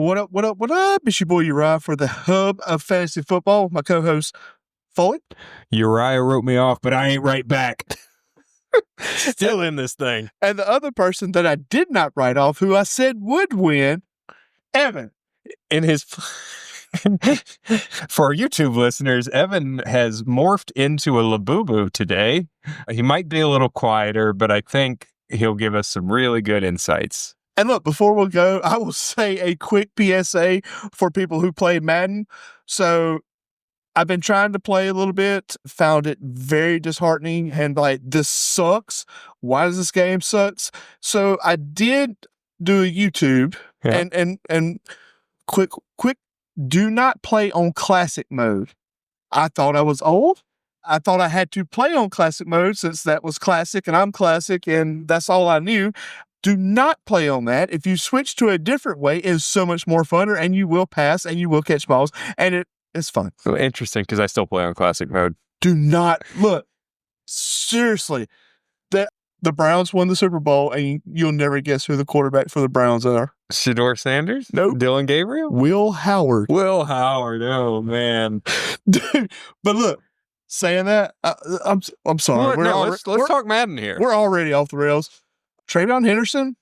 What up, what up, what up? It's your boy Uriah for the hub of fantasy football. My co-host, Foley. Uriah wrote me off, but I ain't right back. Still in this thing. And the other person that I did not write off, who I said would win, Evan. In his... For our YouTube listeners, Evan has morphed into a Labubu today. He might be a little quieter, but I think he'll give us some really good insights. And look, before we go, I will say a quick PSA for people who play Madden. So I've been trying to play a little bit, found it very disheartening, and like, this sucks. Why does this game sucks? So I did do a YouTube and quick, do not play on classic mode. I thought I was old. I thought I had to play on classic mode since that was classic and I'm classic and that's all I knew. Do not play on that. If you switch to a different way, it's so much more funner and you will pass and you will catch balls and it's fun. Well, interesting, because I still play on classic mode. Do not look. Seriously, the Browns won the Super Bowl and you'll never guess who the quarterback for the Browns are. Shedeur Sanders? Nope. Dylan Gabriel? Will Howard. Will Howard. Oh, man. Dude, but look, saying that, I'm sorry. Let's talk Madden here. We're already off the rails. Travion Henderson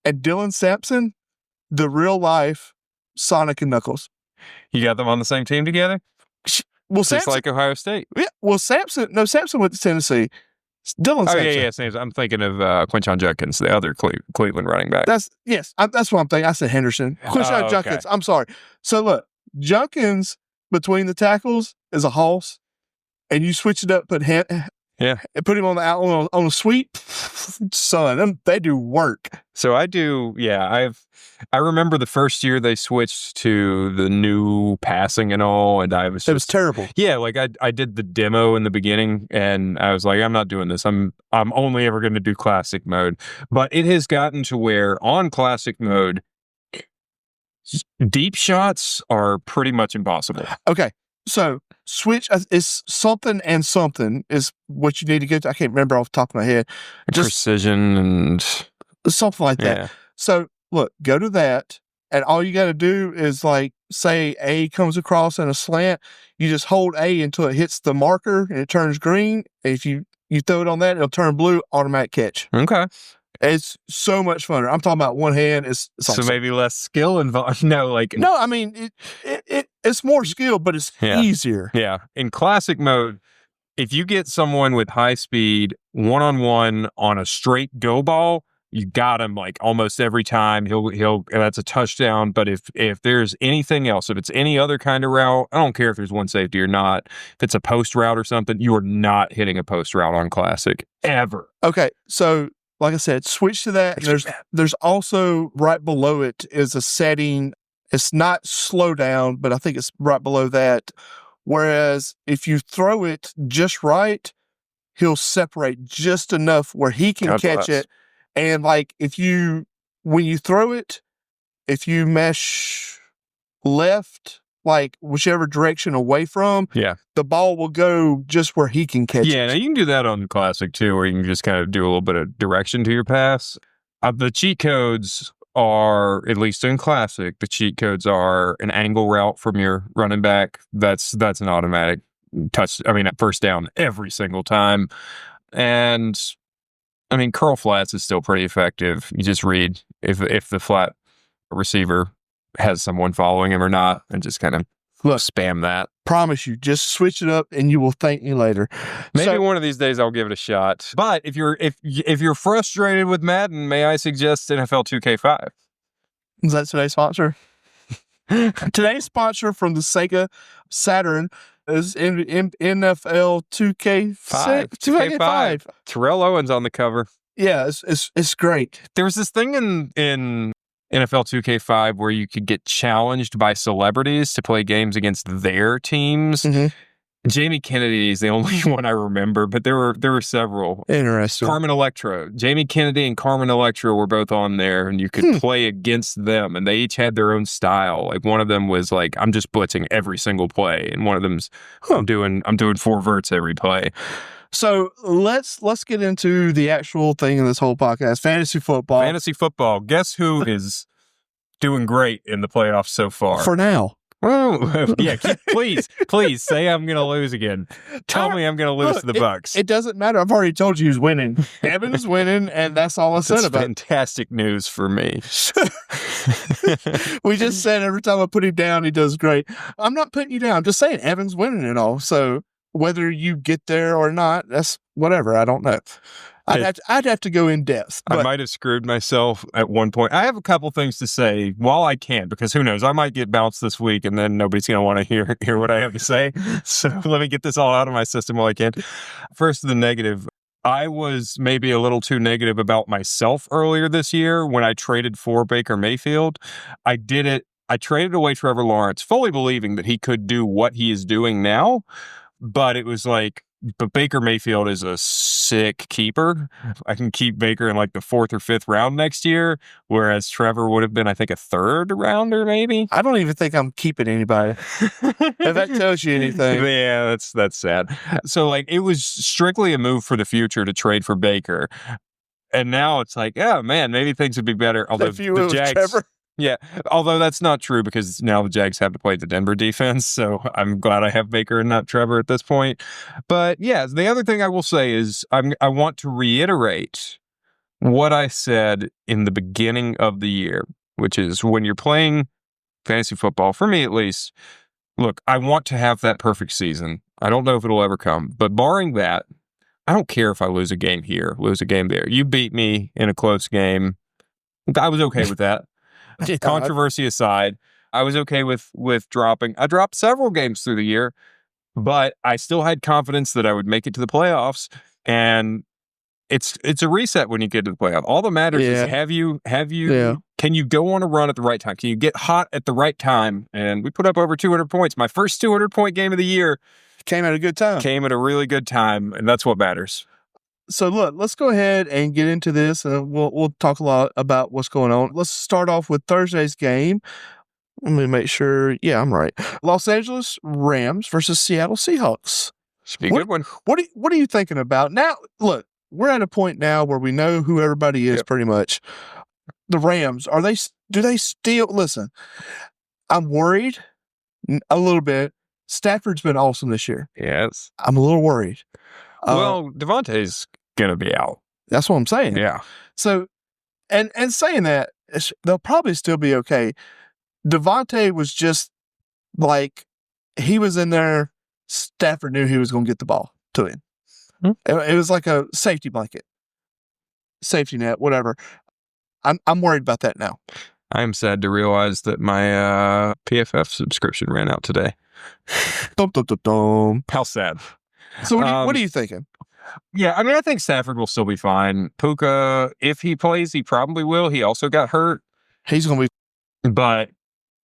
and Dylan Sampson, the real life Sonic and Knuckles. You got them on the same team together? Well, Just like Ohio State. Yeah. Well, Sampson went to Tennessee. Dylan Sampson. Yeah. I'm thinking of Quinshon Judkins, the other Cleveland running back. That's what I'm thinking. I said Henderson. Quinshon Judkins. I'm sorry. So look, Judkins between the tackles is a hoss, and you switch it up, put him on the out on a sweep. Son, they do work. So I do. Yeah, I remember the first year they switched to the new passing and all, and it was terrible. Yeah, like I did the demo in the beginning, and I was like, I'm not doing this. I'm only ever going to do classic mode. But it has gotten to where on classic mode, deep shots are pretty much impossible. Okay. So switch is something and something is what you need to get to. I can't remember off the top of my head. Just precision and something like that. So look, go to that, and all you got to do is like say A comes across in a slant. You just hold A until it hits the marker and it turns green. If you throw it on that, it'll turn blue. Automatic catch. Okay. It's so much funner. I'm talking about one hand. It's so maybe less skill involved. No, I mean it's more skill, but it's easier. Yeah. In classic mode, if you get someone with high speed 1-on-1 on a straight go ball, you got him like almost every time. He'll that's a touchdown. But if there's anything else, if it's any other kind of route, I don't care if there's one safety or not. If it's a post route or something, you are not hitting a post route on classic ever. Okay, so. Like I said, switch to that. There's also right below it is a setting. It's not slow down, but I think it's right below that. Whereas if you throw it just right, he'll separate just enough where he can catch it. And like when you throw it, if you mesh left, like whichever direction away from, the ball will go just where he can catch it. Yeah, now you can do that on classic too, where you can just kind of do a little bit of direction to your pass. The cheat codes are, at least in classic, an angle route from your running back. That's an automatic first down every single time. And I mean, curl flats is still pretty effective. You just read if the flat receiver has someone following him or not, and just kind of spam that. Promise you, just switch it up and you will thank me later. Maybe one of these days I'll give it a shot. But if you're frustrated with Madden, may I suggest NFL 2K5? Is that today's sponsor? Today's sponsor from the Sega Saturn is NFL 2K5. 2K5. Terrell Owens on the cover. Yeah, it's great. There was this thing in NFL 2K5 where you could get challenged by celebrities to play games against their teams. Mm-hmm. Jamie Kennedy is the only one I remember, but there were several. Interesting. Carmen Electra. Jamie Kennedy and Carmen Electra were both on there, and you could play against them, and they each had their own style. Like one of them was like, I'm just blitzing every single play, and one of them's I'm doing 4 verts every play. So let's get into the actual thing in this whole podcast. Fantasy football. Fantasy football. Guess who is doing great in the playoffs so far. For now. Oh, yeah, please say I'm going to lose again. Tell me I'm going to lose to the Bucks. It doesn't matter. I've already told you who's winning. Evan's winning, and that's all I said That's about it. fantastic news for me. We just said every time I put him down, he does great. I'm not putting you down. I'm just saying Evan's winning it all. So whether you get there or not, that's whatever. I don't know. I'd have to go in depth. I might have screwed myself at one point. I have a couple things to say while I can, because who knows? I might get bounced this week, and then nobody's going to want to hear what I have to say. So let me get this all out of my system while I can. First, the negative. I was maybe a little too negative about myself earlier this year when I traded for Baker Mayfield. I did it. I traded away Trevor Lawrence, fully believing that he could do what he is doing now. But it was like, but Baker Mayfield is a sick keeper. I can keep Baker in like the 4th or 5th round next year, whereas Trevor would have been, I think, a 3rd rounder, maybe. I don't even think I'm keeping anybody. If that tells you anything. Yeah, that's sad. So, like, it was strictly a move for the future to trade for Baker. And now it's like, oh, man, maybe things would be better. Although the Jags... Trevor. Yeah, although that's not true because now the Jags have to play the Denver defense, so I'm glad I have Baker and not Trevor at this point. But yeah, the other thing I will say is I want to reiterate what I said in the beginning of the year, which is when you're playing fantasy football, for me at least, look, I want to have that perfect season. I don't know if it'll ever come, but barring that, I don't care if I lose a game here, lose a game there. You beat me in a close game. I was okay with that. Controversy aside, I was okay with dropping. I dropped several games through the year, but I still had confidence that I would make it to the playoffs. And it's a reset when you get to the playoff. All that matters is can you go on a run at the right time? Can you get hot at the right time? And we put up over 200 points. My first 200-point game of the year came at a good time. Came at a really good time, and that's what matters. So look, let's go ahead and get into this, and we'll talk a lot about what's going on. Let's start off with Thursday's game. Let me make sure. Yeah, I'm right. Los Angeles Rams versus Seattle Seahawks. Should be a good one. What are you thinking about now? Look, we're at a point now where we know who everybody is pretty much. The Rams, do they still listen? I'm worried a little bit. Stafford's been awesome this year. Yes, I'm a little worried. Well, Devontae's gonna be out. That's what I'm saying. Yeah. So, and saying that, they'll probably still be okay. Devontae was just like, he was in there. Stafford knew he was going to get the ball to him. It was like a safety blanket, safety net, whatever. I'm worried about that now. I am sad to realize that my PFF subscription ran out today. Dum, dum, dum, dum. How sad. So what are you thinking? Yeah, I mean, I think Stafford will still be fine. Puka, if he plays, he probably will. He also got hurt. He's going to be. But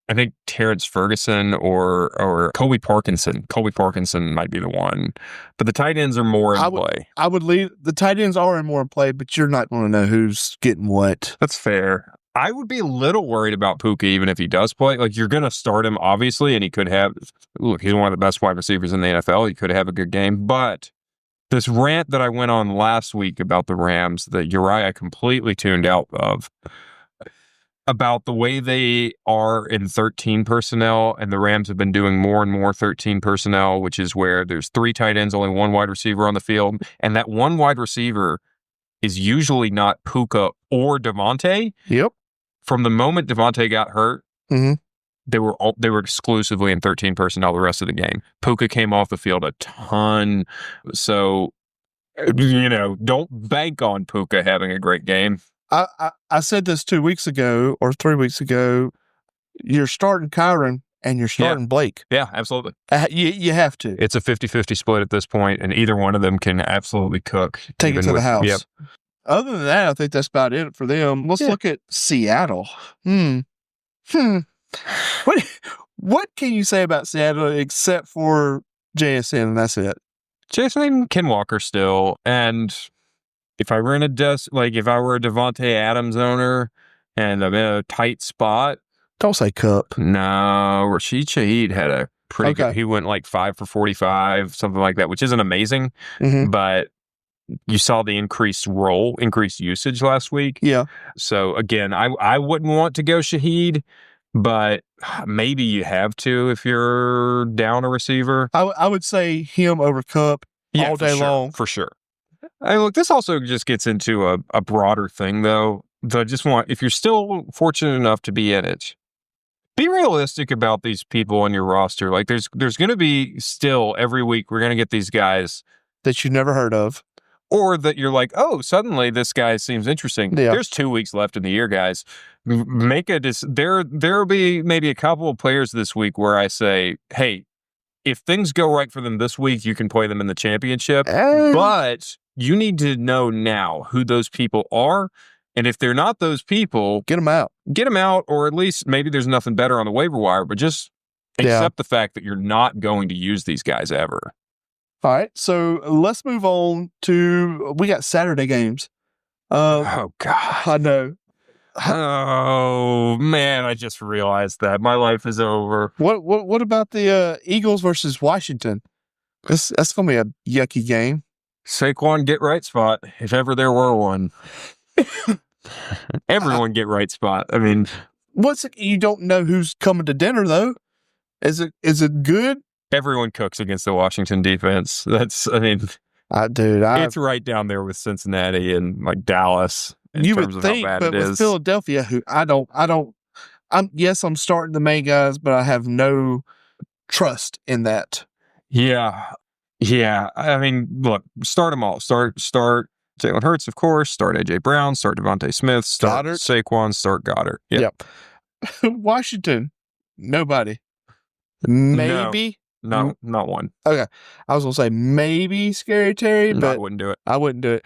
I think Terrence Ferguson or Colby Parkinson. Colby Parkinson might be the one. But the tight ends are more in play. I would leave. The tight ends are more in play, but you're not going to know who's getting what. That's fair. I would be a little worried about Puka even if he does play. Like, you're going to start him, obviously, and he could have... Look, he's one of the best wide receivers in the NFL. He could have a good game. But this rant that I went on last week about the Rams that Uriah completely tuned out of, about the way they are in 13 personnel, and the Rams have been doing more and more 13 personnel, which is where there's 3 tight ends, only 1 wide receiver on the field, and that 1 wide receiver is usually not Puka or Devontae. Yep. From the moment Devontae got hurt, they were exclusively in 13 personnel the rest of the game. Puka came off the field a ton, so don't bank on Puka having a great game. I said this 2 weeks ago or 3 weeks ago. You're starting Kyron and you're starting Blake. Yeah, absolutely. You have to. It's a 50-50 split at this point, and either one of them can absolutely cook. Take it to the house. Yep. Other than that, I think that's about it for them. Let's look at Seattle. What can you say about Seattle except for JSN, and that's it? JSN, Ken Walker still, and if I were in if I were a Devontae Adams owner and I'm in a tight spot. Don't say Cup. No, Rashid Shaheed had a pretty good. He went like 5 for 45, something like that, which isn't amazing, but you saw the increased usage last week. Yeah. So again, I wouldn't want to go Shaheed, but maybe you have to if you're down a receiver. I would say him over Cup all day long. For sure. Look, this also just gets into a broader thing, though. If you're still fortunate enough to be in it, be realistic about these people on your roster. Like, there's going to be still every week we're going to get these guys that you never heard of, or that you're like, oh, suddenly this guy seems interesting. Yeah. There's 2 weeks left in the year, guys. There'll be maybe a couple of players this week where I say, hey, if things go right for them this week, you can play them in the championship. But you need to know now who those people are. And if they're not those people, get them out. Or at least maybe there's nothing better on the waiver wire, but just accept the fact that you're not going to use these guys ever. All right. So let's move on to, we got Saturday games. Oh, God. I know. Oh, man, I just realized that. My life is over. What about the Eagles versus Washington? That's going to be a yucky game. Saquon get right spot, if ever there were one. Everyone get right spot. I mean, you don't know who's coming to dinner, though. Is it good? Everyone cooks against the Washington defense. It's right down there with Cincinnati and like Dallas. You would think, but with Philadelphia, who I'm starting the main guys, but I have no trust in that. Yeah. I mean, look, start them all. Start Jalen Hurts, of course. Start AJ Brown. Start Devontae Smith. Start Goddard. Saquon. Start Goddard. Yep. Washington, nobody. Maybe. No, not one. Okay. I was going to say maybe Scary Terry, but I wouldn't do it.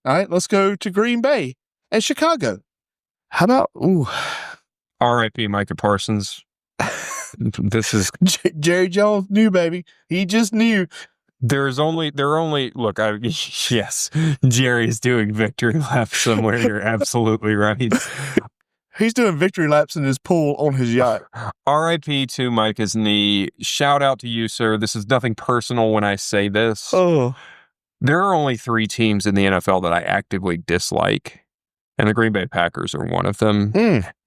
All right, let's go to Green Bay and Chicago. How about, R.I.P. Micah Parsons. This is Jerry Jones knew, baby. He just knew. Yes, Jerry's doing victory laps somewhere. You're absolutely right. He's doing victory laps in his pool on his yacht. R.I.P. to Micah's knee. Shout out to you, sir. This is nothing personal when I say this. Oh. There are only 3 teams in the NFL that I actively dislike, and the Green Bay Packers are one of them.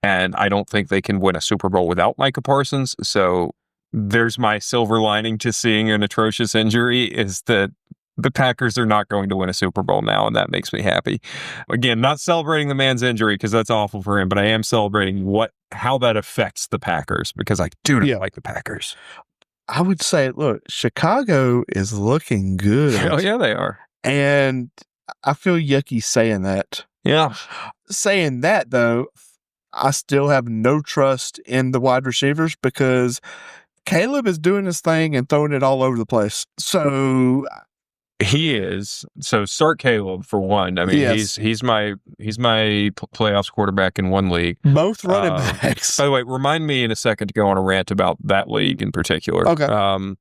And I don't think they can win a Super Bowl without Micah Parsons. So there's my silver lining to seeing an atrocious injury is that the Packers are not going to win a Super Bowl now, and that makes me happy. Again, not celebrating the man's injury because that's awful for him, but I am celebrating how that affects the Packers because I do not like the Packers. I would say, look, Chicago is looking good. Oh, yeah, they are. And I feel yucky saying that. Yeah. Saying that, though, I still have no trust in the wide receivers because Caleb is doing his thing and throwing it all over the place. So he is. So start Caleb for one. I mean, yes. he's my playoffs quarterback in one league. Both running backs. By the way, remind me in a second to go on a rant about that league in particular. Okay.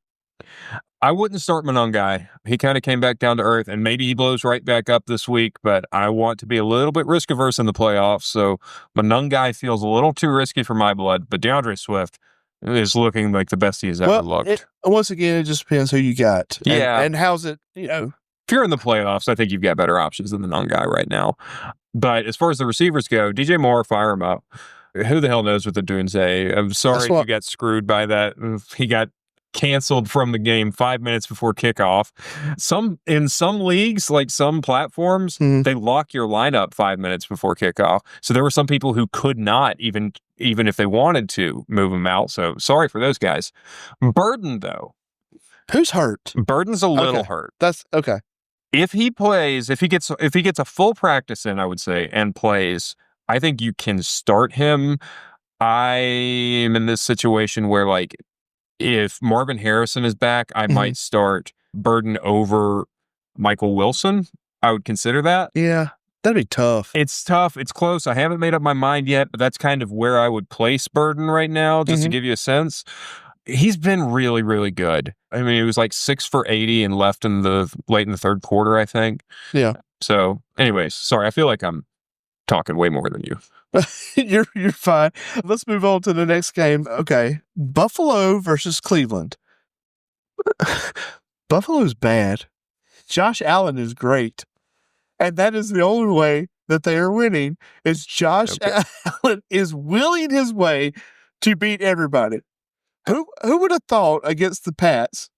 I wouldn't start Monangai. He kind of came back down to earth, and maybe he blows right back up this week, but I want to be a little bit risk-averse in the playoffs, so Monangai feels a little too risky for my blood, but DeAndre Swift is looking like the best he has ever looked. Once again, it just depends who you got. And how's it, If you're in the playoffs, I think you've got better options than the Monangai right now. But as far as the receivers go, DJ Moore, fire him up. Who the hell knows what they're doing today? I'm sorry if you got screwed by that. He got canceled from the game 5 minutes before kickoff. In some leagues, like some platforms, they lock your lineup 5 minutes before kickoff. So there were some people who could not even if they wanted to move him out. So sorry for those guys. Burden, though. Who's hurt? Burden's a little hurt. That's okay. If he gets a full practice in, I would say, and plays, I think you can start him. I am in this situation where, like, if Marvin Harrison is back, I might start Burden over Michael Wilson. I would consider that. Yeah, that'd be tough. It's tough. It's close. I haven't made up my mind yet, but that's kind of where I would place Burden right now, just to give you a sense. He's been really, really good. I mean, it was like 6 for 80 and left late in the third quarter, I think. Yeah. So, anyways, sorry. I feel like I'm talking way more than you. You're fine. Let's move on to the next game. Okay. Buffalo versus Cleveland. Buffalo's bad. Josh Allen is great. And that is the only way that they are winning is Josh Allen is willing his way to beat everybody. Who would have thought against the Pats?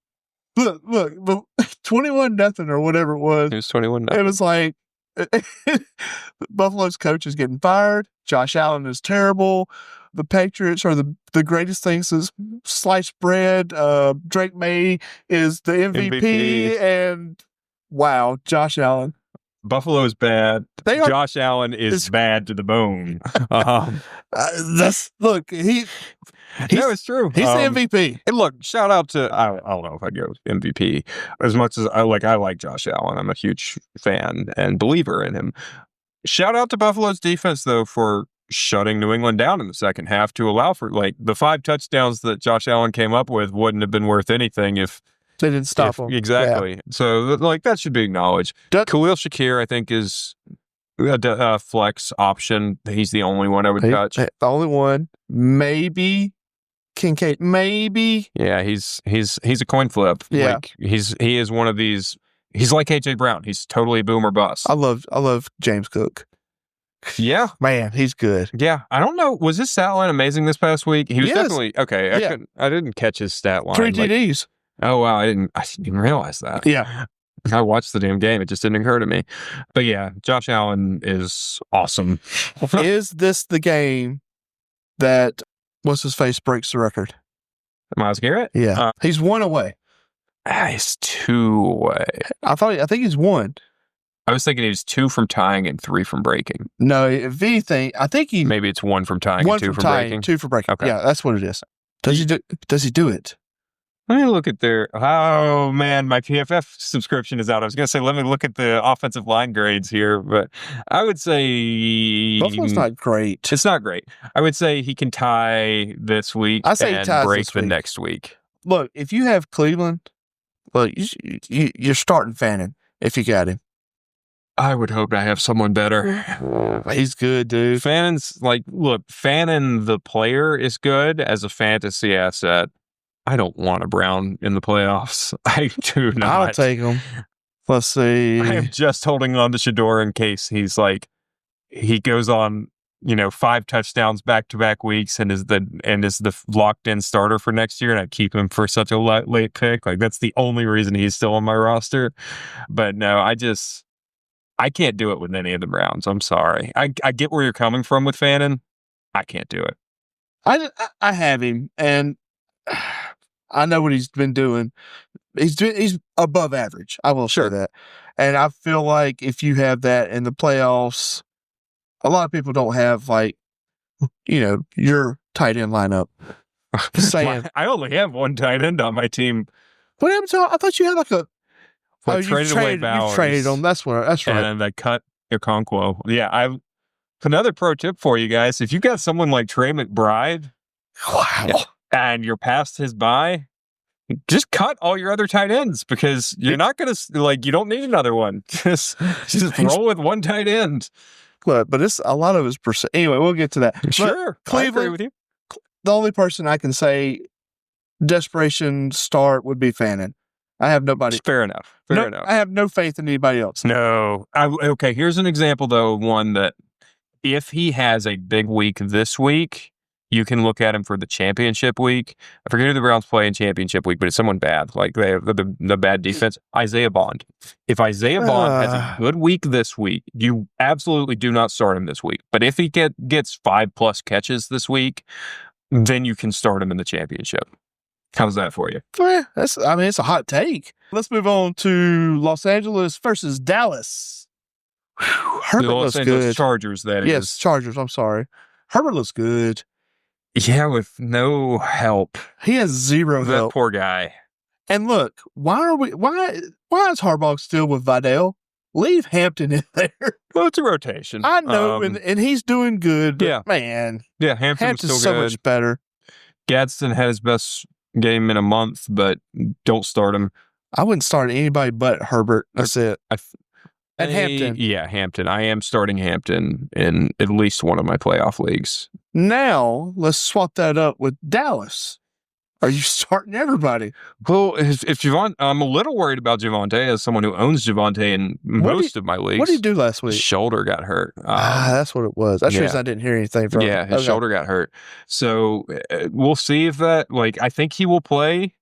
Look, 21-0 or whatever it was. It was 21-0. It was like Buffalo's coach is getting fired. Josh Allen is terrible. The Patriots are the greatest things since sliced bread. Drake May is the MVP. And wow, Josh Allen. Buffalo is bad. Josh Allen is bad to the bone. Look, no, it's true. He's the MVP. And look, shout out to I don't know if I'd go MVP as much as I like Josh Allen. I'm a huge fan and believer in him. Shout out to Buffalo's defense though for shutting New England down in the second half to allow for like the 5 touchdowns that Josh Allen came up with wouldn't have been worth anything if they didn't stop him. Exactly. Yeah. So like that should be acknowledged. Khalil Shakir, I think, is a flex option. He's the only one I would touch. The only one. Maybe Kincaid. Maybe. Yeah, he's a coin flip. Yeah. Like he is one of these. He's like AJ Brown. He's totally boom or bust. I love James Cook. Yeah. Man, he's good. Yeah. I don't know. Was his stat line amazing this past week? He was definitely okay. I didn't catch his stat line. 3 TDs. Oh wow, I didn't realize that. Yeah. I watched the damn game. It just didn't occur to me. But yeah, Josh Allen is awesome. Is this the game that what's his face breaks the record? Myles Garrett? Yeah. He's 1 away. He's 2 away. I think he's 1. I was thinking he was 2 from tying and 3 from breaking. No, if anything, I think maybe it's 1 from tying and 2 from breaking. 2 from breaking. Okay. Yeah, that's what it is. Does he do it? Let me look at oh man, my PFF subscription is out. I was going to say, let me look at the offensive line grades here, but I would say Buffalo's not great. It's not great. I would say he can tie this week and break the next week. Look, if you have Cleveland, look, you're starting Fannin if you got him. I would hope I have someone better. He's good, dude. Fannon's Fannin the player is good as a fantasy asset. I don't want a Brown in the playoffs. I do not. I'll take him. Let's see. I am just holding on to Shador in case he goes on, 5 touchdowns back-to-back weeks and is the locked-in starter for next year, and I keep him for such a late pick. Like that's the only reason he's still on my roster. But no, I can't do it with any of the Browns. I'm sorry. I get where you're coming from with Fannin. I can't do it. I have him, and I know what he's been doing. He's above average. I will say that. And I feel like if you have that in the playoffs, a lot of people don't have your tight end lineup. Just saying. I only have 1 tight end on my team. What happened to? I thought you had you traded Bowers. You traded them. That's right. And I cut Okonkwo. Yeah, another pro tip for you guys. If you got someone like Trey McBride, wow, and you're past his bye, just cut all your other tight ends because you're not going to you don't need another one. Just roll with 1 tight end. But it's a lot of his percent. Anyway, we'll get to that. Sure. Cleveland, I agree with you. The only person I can say desperation start would be Fannin. I have nobody. Fair enough. Fair enough. I have no faith in anybody else. No. Okay, here's an example, though, one that if he has a big week this week, you can look at him for the championship week. I forget who the Browns play in championship week, but it's someone bad. Like they have the bad defense. Isaiah Bond. If Isaiah Bond has a good week this week, you absolutely do not start him this week. But if he gets 5+ catches this week, then you can start him in the championship. How's that for you? Yeah, it's a hot take. Let's move on to Los Angeles versus Dallas. Herbert looks good. Chargers, that is. Yes, Chargers. I'm sorry. Herbert looks good. Yeah, with no help. He has zero help. That poor guy. And look, why is Harbaugh still with Vidal? Leave Hampton in there. Well, it's a rotation. I know, and he's doing good. But yeah, man. Yeah, Hampton's still so good. Much better. Gadsden had his best game in a month, but don't start him. I wouldn't start anybody but Herbert. That's it. And Hampton. Yeah, Hampton. I am starting Hampton in at least one of my playoff leagues. Now, let's swap that up with Dallas. Are you starting everybody? Well, if Javonte, I'm a little worried about Javonte as someone who owns Javonte in most of my leagues. What did he do last week? His shoulder got hurt. That's what it was. That's the reason I didn't hear anything from him. Yeah, his shoulder got hurt. So we'll see if that, like, I think he will play.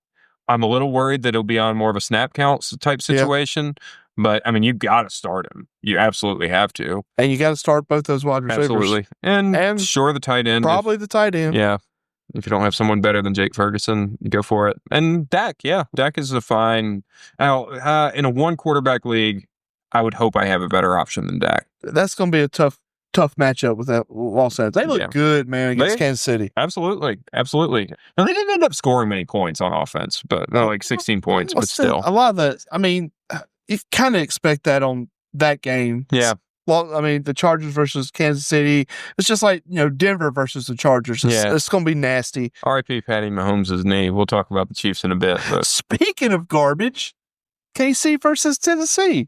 I'm a little worried that it'll be on more of a snap count type situation. But, I mean, you've got to start him. You absolutely have to. And you got to start both those wide receivers. Absolutely. And sure, the tight end. Probably the tight end. Yeah. If you don't have someone better than Jake Ferguson, you go for it. And Dak, Dak is a fine. Now, in a one quarterback league, I would hope I have a better option than Dak. That's going to be a tough matchup with that Los Angeles. They look good, man, against Kansas City. Absolutely. Now, they didn't end up scoring many points on offense, but like 16 points, but still. A lot of that, I mean, you kind of expect that on that game. Yeah. Well, I mean, the Chargers versus Kansas City, it's just like, Denver versus the Chargers. It's going to be nasty. R.I.P. Patty Mahomes' knee. We'll talk about the Chiefs in a bit. But. Speaking of garbage, KC versus Tennessee.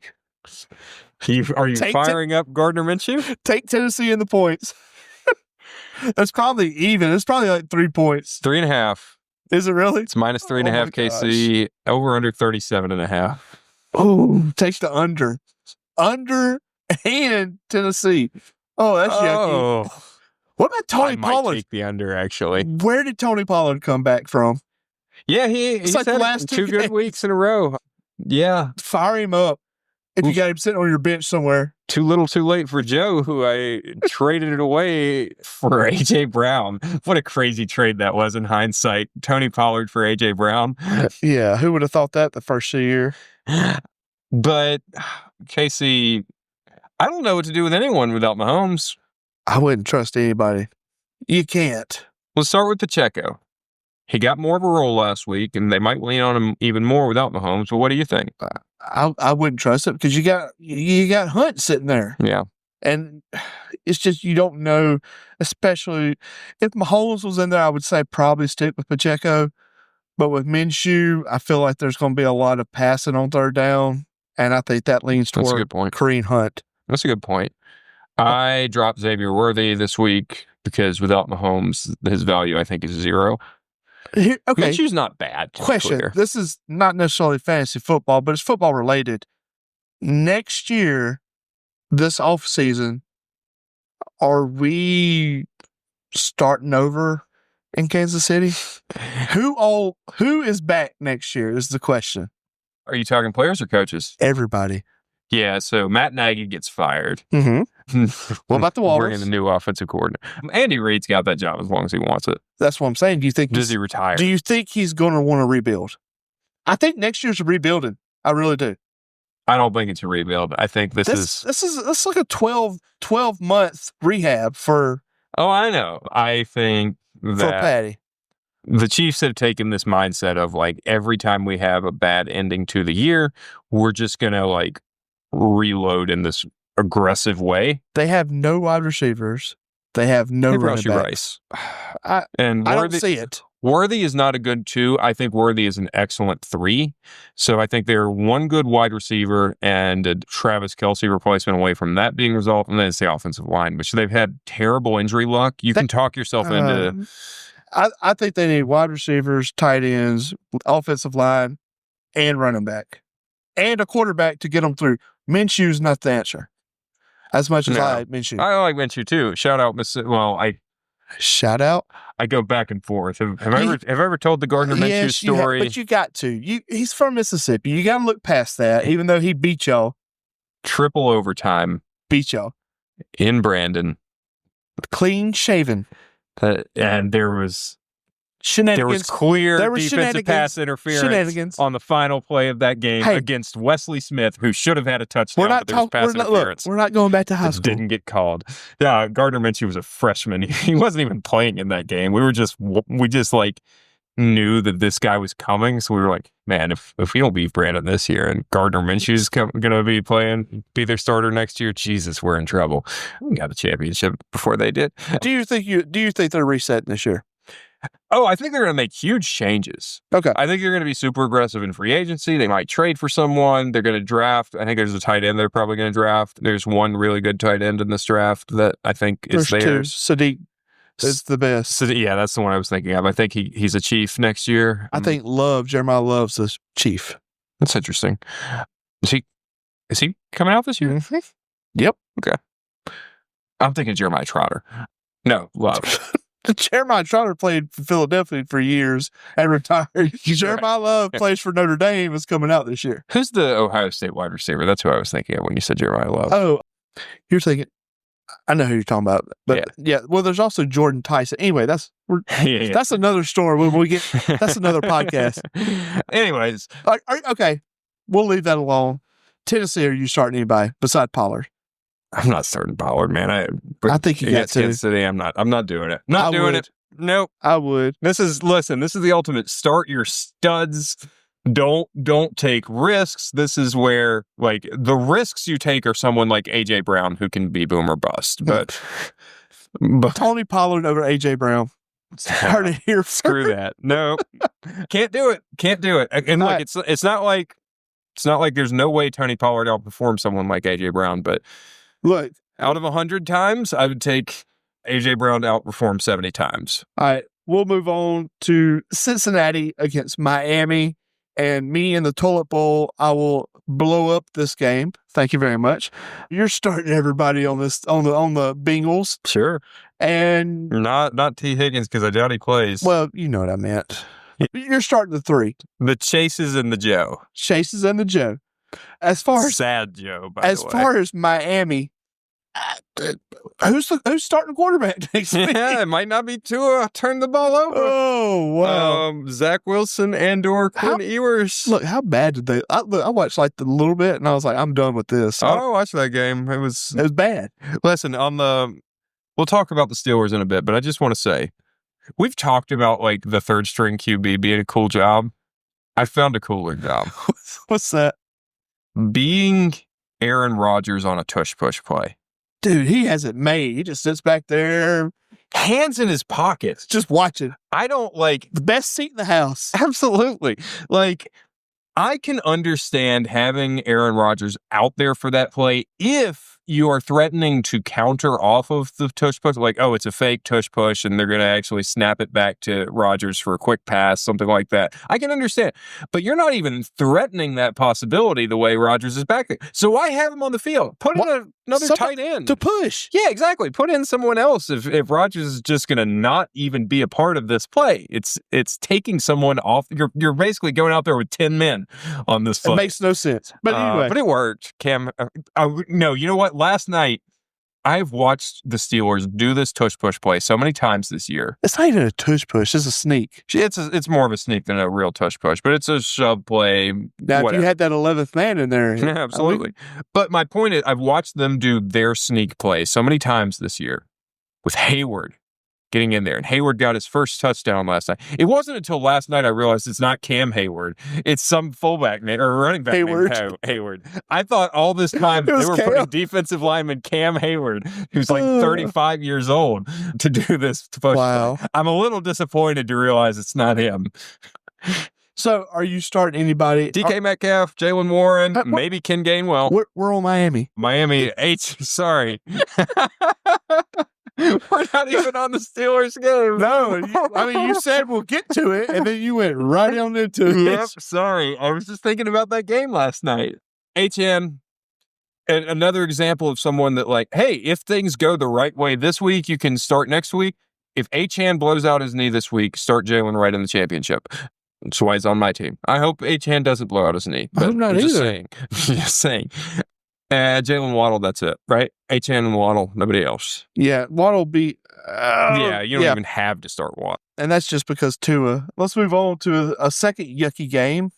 Are you firing up Gardner Minshew? Take Tennessee in the points. That's probably even. It's probably like 3 points. 3.5. Is it really? It's minus 3.5 KC. Over under 37.5. Oh, take the under. Under and Tennessee. Oh, that's yucky. What about Tony Pollard? I might take the under, actually. Where did Tony Pollard come back from? Yeah, he's like had the last two good weeks in a row. Yeah. Fire him up if you got him sitting on your bench somewhere. Too little, too late for Joe, who I traded it away for A.J. Brown. What a crazy trade that was in hindsight. Tony Pollard for A.J. Brown. Yeah, who would have thought that the first year? But, Casey, I don't know what to do with anyone without Mahomes. I wouldn't trust anybody. You can't. Let's start with Pacheco. He got more of a role last week, and they might lean on him even more without Mahomes. But what do you think? I wouldn't trust it because you got Hunt sitting there. Yeah. And it's just you don't know, especially if Mahomes was in there, I would say probably stick with Pacheco. But with Minshew, I feel like there's going to be a lot of passing on third down, and I think that leans toward Kareem Hunt. That's a good point. I dropped Xavier Worthy this week because without Mahomes, his value, I think, is 0. Okay. Minshew's not bad. Question. This is not necessarily fantasy football, but it's football related. Next year, this offseason, are we starting over in Kansas City? Who is back next year is the question. Are you talking players or coaches? Everybody. Yeah, so Matt Nagy gets fired. Mm-hmm. What about the Walrus? Bringing the new offensive coordinator. Andy Reid's got that job as long as he wants it. That's what I'm saying. Does he retire? Do you think he's going to want to rebuild? I think next year's a rebuilding. I really do. I don't think it's a rebuild. I think this is like a 12-month rehab for. Oh, I know. I think that for Patty. The Chiefs have taken this mindset of like every time we have a bad ending to the year, we're just gonna like reload in this aggressive way. They have no wide receivers. They have no running backs. I don't see it. Worthy is not a good 2. I think Worthy is an excellent 3. So I think they're one good wide receiver and a Travis Kelce replacement away from that being resolved. And then it's the offensive line, which they've had terrible injury luck. You can talk yourself into. I think they need wide receivers, tight ends, offensive line, and running back, and a quarterback to get them through. Minshew's not the answer. As much as I like Minshew. I like Minshew too. Shout out, Shout out? I go back and forth. Have I ever told the Gardner Minshew story? But you got to. He's from Mississippi. You got to look past that, even though he beat y'all. Triple overtime. Beat y'all. In Brandon. Clean shaven. And there was shenanigans. There was clear defensive pass interference on the final play of that game against Wesley Smith, who should have had a touchdown, but there was pass interference. We're not going back to high school. Didn't get called. Yeah, Gardner Minshew was a freshman. He wasn't even playing in that game. We just like knew that this guy was coming, so we were like, man, if we don't beat Brandon this year and Gardner Minshew's going to be their starter next year, Jesus, we're in trouble. We got the championship before they did. Do you think they're resetting this year? Oh, I think they're going to make huge changes. Okay. I think they're going to be super aggressive in free agency. They might trade for someone. They're going to draft. I think there's a tight end they're probably going to draft. There's one really good tight end in this draft that I think is theirs. Sadiq. It's the best. So, yeah, that's the one I was thinking of. I think he's a Chief next year. I think Jeremiah Love's the Chief. That's interesting. Is he coming out this year? Mm-hmm. Yep. Okay. I'm thinking Jeremiah Trotter. No, Love. Jeremiah Trotter played for Philadelphia for years and retired. Jeremiah Love plays for Notre Dame. Is coming out this year. Who's the Ohio State wide receiver? That's who I was thinking of when you said Jeremiah Love. Oh, you're thinking. I know who you're talking about, but yeah. Well, there's also Jordan Tyson. Anyway, that's another story. When we get that's another podcast. Anyways, okay, we'll leave that alone. Tennessee, are you starting anybody beside Pollard? I'm not starting Pollard, man. I think you got to. Kansas City, I'm not doing it. Not doing it. Nope. I would. This is the ultimate. Start your studs. Don't take risks. This is where like the risks you take are someone like AJ Brown who can be boom or bust. But Tony Pollard over AJ Brown. Heard it here. Screw that. No. Can't do it. And look, it's not like there's no way Tony Pollard outperforms someone like AJ Brown, but look, out of 100 times, I would take AJ Brown to outperform 70 times. All right, we'll move on to Cincinnati against Miami, and me in the toilet bowl. I will blow up this game. Thank you very much. You're starting everybody on this on the Bengals, sure, and not T. Higgins because I doubt he plays. Well, you know what I meant. You're starting the three. The Chases and the Joe. As far as sad Joe, by the way. As far as Miami, who's starting quarterback next week? Yeah, it might not be Tua. Turn the ball over. Oh wow! Zach Wilson and/or Quinn Ewers. Look, how bad did they? I watched like a little bit, and I was like, I'm done with this. I watched that game. It was bad. Listen, we'll talk about the Steelers in a bit, but I just want to say, we've talked about like the third string QB being a cool job. I found a cooler job. What's that? Being Aaron Rodgers on a tush-push play. Dude, he has it made. He just sits back there, hands in his pockets, just watching. I don't like the best seat in the house. Absolutely. Like, I can understand having Aaron Rodgers out there for that play if you are threatening to counter off of the tush push, like, oh, it's a fake tush push and they're going to actually snap it back to Rodgers for a quick pass, something like that. I can understand. But you're not even threatening that possibility the way Rodgers is back there. So why have him on the field? Put in another tight end. To push. Yeah, exactly. Put in someone else if Rodgers is just going to not even be a part of this play. It's taking someone off. You're basically going out there with 10 men on this play. It makes no sense. But anyway. But it worked, Cam. No, you know what? Last night, I've watched the Steelers do this tush-push play so many times this year. It's not even a tush-push. It's a sneak. It's more of a sneak than a real tush-push, but it's a shove play. Now, whatever. If you had that 11th man in there. Yeah, absolutely. But my point is, I've watched them do their sneak play so many times this year with Hayward getting in there. And Hayward got his first touchdown last night. It wasn't until last night I realized it's not Cam Hayward. It's some fullback or running back named Hayward. I thought all this time they were putting defensive lineman Cam Hayward, who's like 35 years old, to do this push. Wow. I'm a little disappointed to realize it's not him. So, are you starting anybody? DK Metcalf, Jalen Warren, maybe Ken Gainwell. We're on Miami. Sorry. We're not even on the Steelers game. No, I mean, you said we'll get to it, and then you went right on into it. Yep, sorry. I was just thinking about that game last night. HN, and another example of someone that, like, hey, if things go the right way this week, you can start next week. If HN blows out his knee this week, start Jalen Wright in the championship. That's why he's on my team. I hope HN doesn't blow out his knee. But I'm not either. Just saying. Jalen Waddle, that's it, right? HN and Waddle, nobody else. Yeah, Waddle beat. You don't even have to start Waddle. And that's just because Tua. Let's move on to a second yucky game.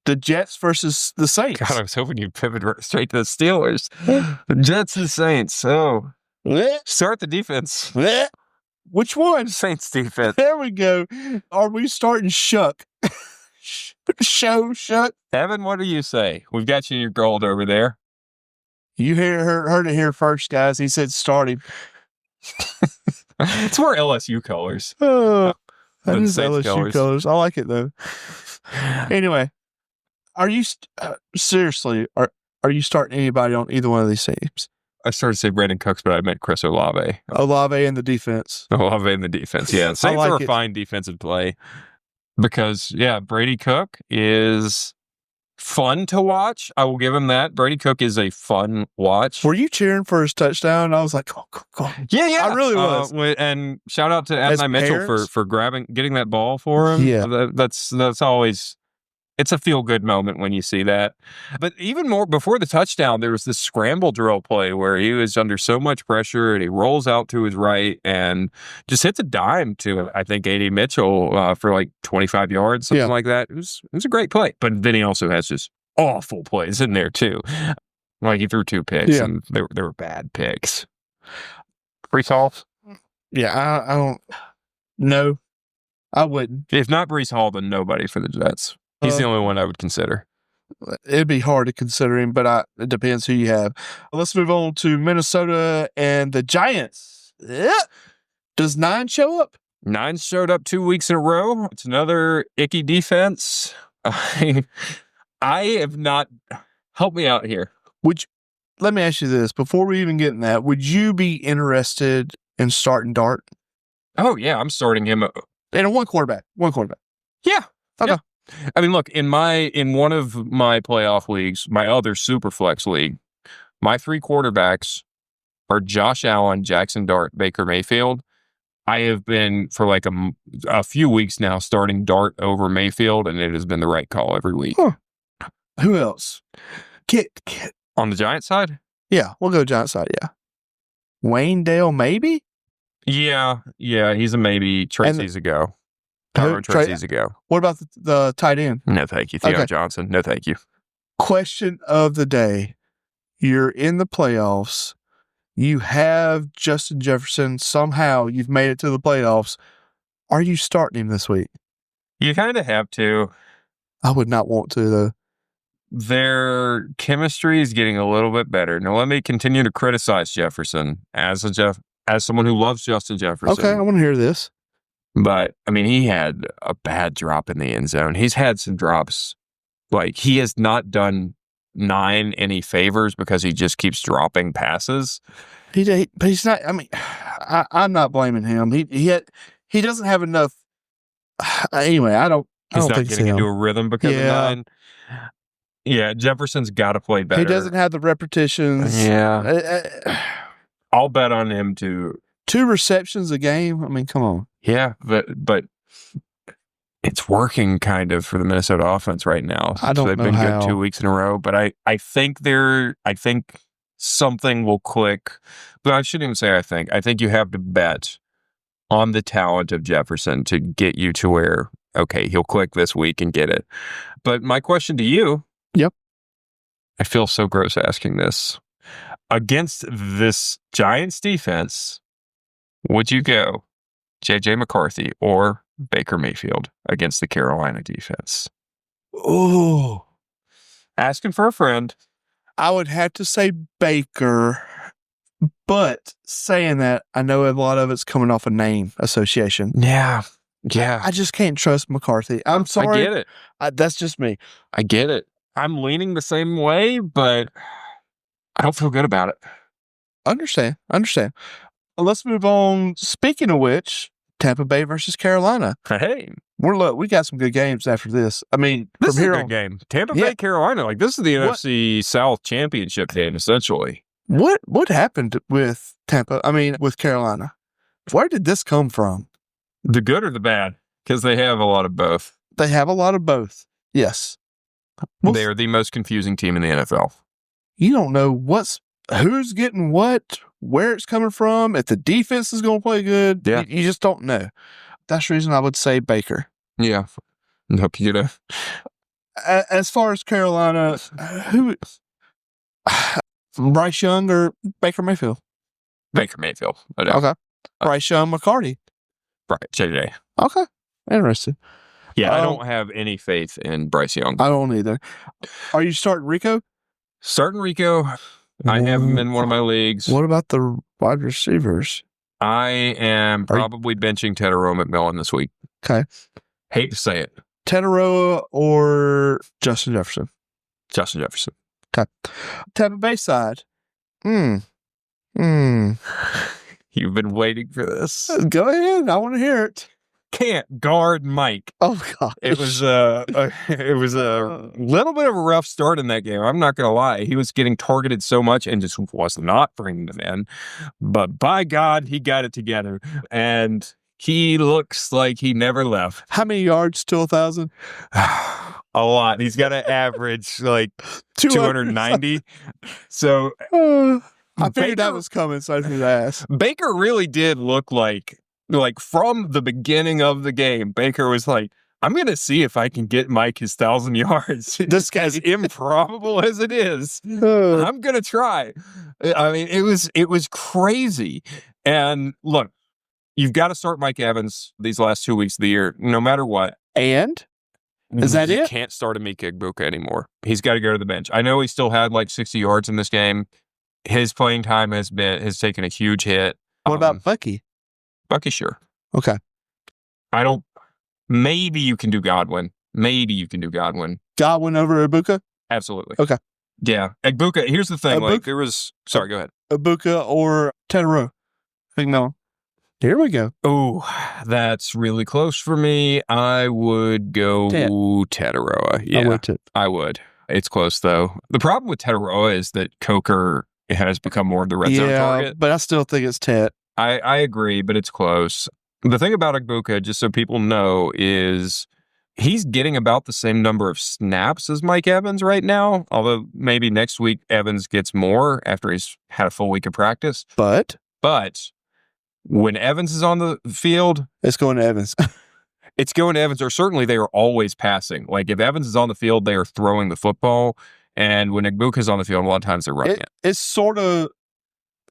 The Jets versus the Saints. God, I was hoping you'd pivot straight to the Steelers. The Jets and Saints. Oh. Start the defense. Which one? Saints defense. There we go. Are we starting Shuck? Shuck. Evan, what do you say? We've got you in your gold over there. You heard it here first, guys. He said start him. It's more LSU colors. That is LSU colors. I like it, though. Anyway, are you seriously, are you starting anybody on either one of these teams? I started to say Brandon Cooks, but I meant Chris Olave. Olave in the defense. Olave in the defense. Yeah, Saints like are a it. fine defensive play because, yeah, Brady Cook is fun to watch. I will give him that. Brady Cook is a fun watch. Were you cheering for his touchdown? I was like, oh, yeah. I really was. And shout out to Adonai Mitchell for getting that ball for him. Yeah. That's always, it's a feel-good moment when you see that. But even more, before the touchdown, there was this scramble drill play where he was under so much pressure and he rolls out to his right and just hits a dime to, I think, A.D. Mitchell for like 25 yards, something like that. It was a great play. But then he also has just awful plays in there, too. Like, he threw 2 picks, and they were bad picks. Brees Hall? Yeah, I don't... No, I wouldn't. If not Brees Hall, then nobody for the Jets. He's the only one I would consider. It'd be hard to consider him, but it depends who you have. Let's move on to Minnesota and the Giants. Yeah. Does 9 show up? 9 showed up 2 weeks in a row. It's another icky defense. I have not... Help me out here. Let me ask you this. Before we even get in that, would you be interested in starting Dart? Oh, yeah. I'm starting him. And one quarterback. Yeah. Okay. Yeah. I mean, look, in one of my playoff leagues, my other super flex league, my 3 quarterbacks are Josh Allen, Jackson Dart, Baker Mayfield. I have been for like a few weeks now starting Dart over Mayfield, and it has been the right call every week. Huh. Who else? Kit. On the Giants side? Yeah, we'll go Giants side, yeah. Wayne Dale, maybe? Yeah, he's a maybe. Tracy's a go. Tracy's a go. What about the tight end? No, thank you. Theo Johnson. No, thank you. Question of the day. You're in the playoffs. You have Justin Jefferson. Somehow you've made it to the playoffs. Are you starting him this week? You kind of have to. I would not want to, though. Their chemistry is getting a little bit better. Now, let me continue to criticize Jefferson as someone who loves Justin Jefferson. Okay, I want to hear this. But, I mean, he had a bad drop in the end zone. He's had some drops. Like, he has not done 9 any favors because he just keeps dropping passes. But he's not, I mean, I'm not blaming him. He doesn't have enough. Anyway, I don't He's not think getting into a rhythm because of 9. Yeah, Jefferson's got to play better. He doesn't have the repetitions. Yeah. I'll bet on him to 2 receptions a game. I mean, come on. Yeah, but it's working kind of for the Minnesota offense right now. I don't know they've been how. good 2 weeks in a row, but I think something will click. But I shouldn't even say I think. I think you have to bet on the talent of Jefferson to get you to where, okay, he'll click this week and get it. But my question to you. Yep. I feel so gross asking this. Against this Giants defense, would you go J.J. McCarthy or Baker Mayfield against the Carolina defense? Oh. Asking for a friend. I would have to say Baker, but saying that, I know a lot of it's coming off a name association. Yeah. I just can't trust McCarthy. I'm sorry. I get it. That's just me. I get it. I'm leaning the same way, but I don't feel good about it. Understand. Let's move on. Speaking of which, Tampa Bay versus Carolina. Hey. We got some good games after this. I mean, this from is here a good game. Tampa Bay, Carolina. Like, this is the NFC South championship game, essentially. What happened with Tampa? I mean, with Carolina? Where did this come from? The good or the bad? Because they have a lot of both. They have a lot of both. Yes. They are the most confusing team in the NFL. You don't know who's getting what, where it's coming from, if the defense is going to play good. Yeah. You just don't know. That's the reason I would say Baker. Yeah. Nope, you know. As far as Carolina, who Bryce Young or Baker Mayfield? Baker Mayfield. Okay. Bryce Young, McCarty. Right. JJ. Okay. Interesting. Yeah, I don't have any faith in Bryce Young. I don't either. Are you starting Rico? Starting Rico. I have him in one of my leagues. What about the wide receivers? I am probably benching Tedero McMillan this week. Okay. Hate to say it. Tedero or Justin Jefferson? Justin Jefferson. Okay. Tampa Bay side. You've been waiting for this. Go ahead. I want to hear it. Can't guard Mike. Oh God! It was a little bit of a rough start in that game. I'm not gonna lie. He was getting targeted so much and just was not bringing them in. But by God, he got it together, and he looks like he never left. How many yards to 1,000? A lot. He's got an average like 290. So I figured that was coming, so I didn't ask. Baker really did look like from the beginning of the game, Baker was like, I'm going to see if I can get Mike his 1,000 yards. This as improbable as it is, I'm going to try. I mean, it was crazy. And look, you've got to start Mike Evans these last 2 weeks of the year, no matter what. And? Is that it? You can't start Emeka Egbuka anymore. He's got to go to the bench. I know he still had like 60 yards in this game. His playing time has taken a huge hit. What about Bucky? Bucky, sure. Okay. Maybe you can do Godwin. Godwin over Egbuka? Absolutely. Okay. Yeah. Egbuka, here's the thing. Sorry, go ahead. Egbuka or Tetero? No. Here we go. Oh, that's really close for me. I would go Teteroa. Yeah, I would. It's close, though. The problem with Teteroa is that Coker has become more of the red zone target. But I still think it's Tet. I agree, but it's close. The thing about Egbuka, just so people know, is he's getting about the same number of snaps as Mike Evans right now, although maybe next week Evans gets more after he's had a full week of practice. But when Evans is on the field, it's going to Evans. It's going to Evans, or certainly they are always passing. Like if Evans is on the field, they are throwing the football. And when Egbuka is on the field, a lot of times they're running it. It's sort of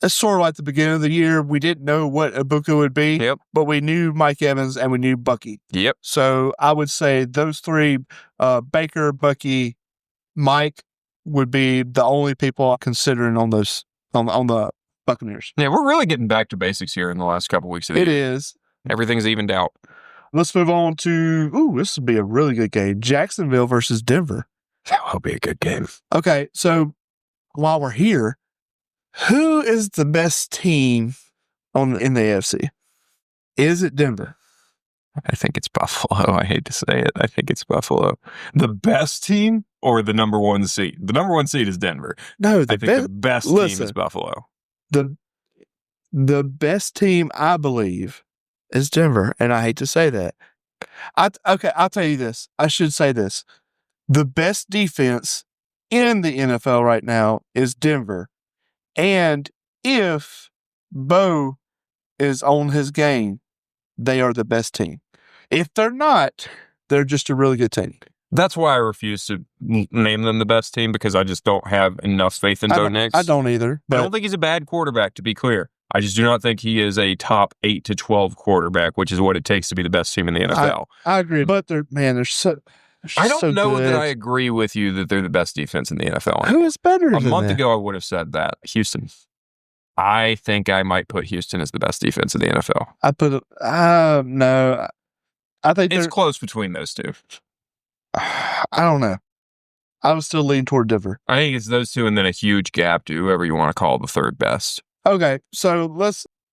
like the beginning of the year. We didn't know what Egbuka would be, but we knew Mike Evans and we knew Bucky. Yep. So I would say those three, Baker, Bucky, Mike, would be the only people considering on the Buccaneers. Yeah, we're really getting back to basics here in the last couple weeks of the year. It is. Everything's evened out. Let's move on to, this would be a really good game. Jacksonville versus Denver. That will be a good game. Okay, so while we're here, who is the best team in the AFC? Is it Denver? I think it's Buffalo. I hate to say it. I think it's Buffalo. The best team or the number one seed? The number one seed is Denver. No, the best team is Buffalo. The best team, I believe, is Denver, and I hate to say that. I'll tell you this. I should say this. The best defense in the NFL right now is Denver. And if Bo is on his game, they are the best team. If they're not, they're just a really good team. That's why I refuse to name them the best team, because I just don't have enough faith in Bo Nix. I don't either. I don't think he's a bad quarterback, to be clear. I just do not think he is a top 8 to 12 quarterback, which is what it takes to be the best team in the NFL. I agree. But they're so I don't know good. that I agree with you that they're the best defense in the NFL. Who is better than A month that? ago, I would have said that. Houston. I think I might put Houston as the best defense in the NFL. No. I think it's close between those two. I don't know. I was still leaning toward Denver. I think it's those two and then a huge gap to whoever you want to call the third best. Okay, so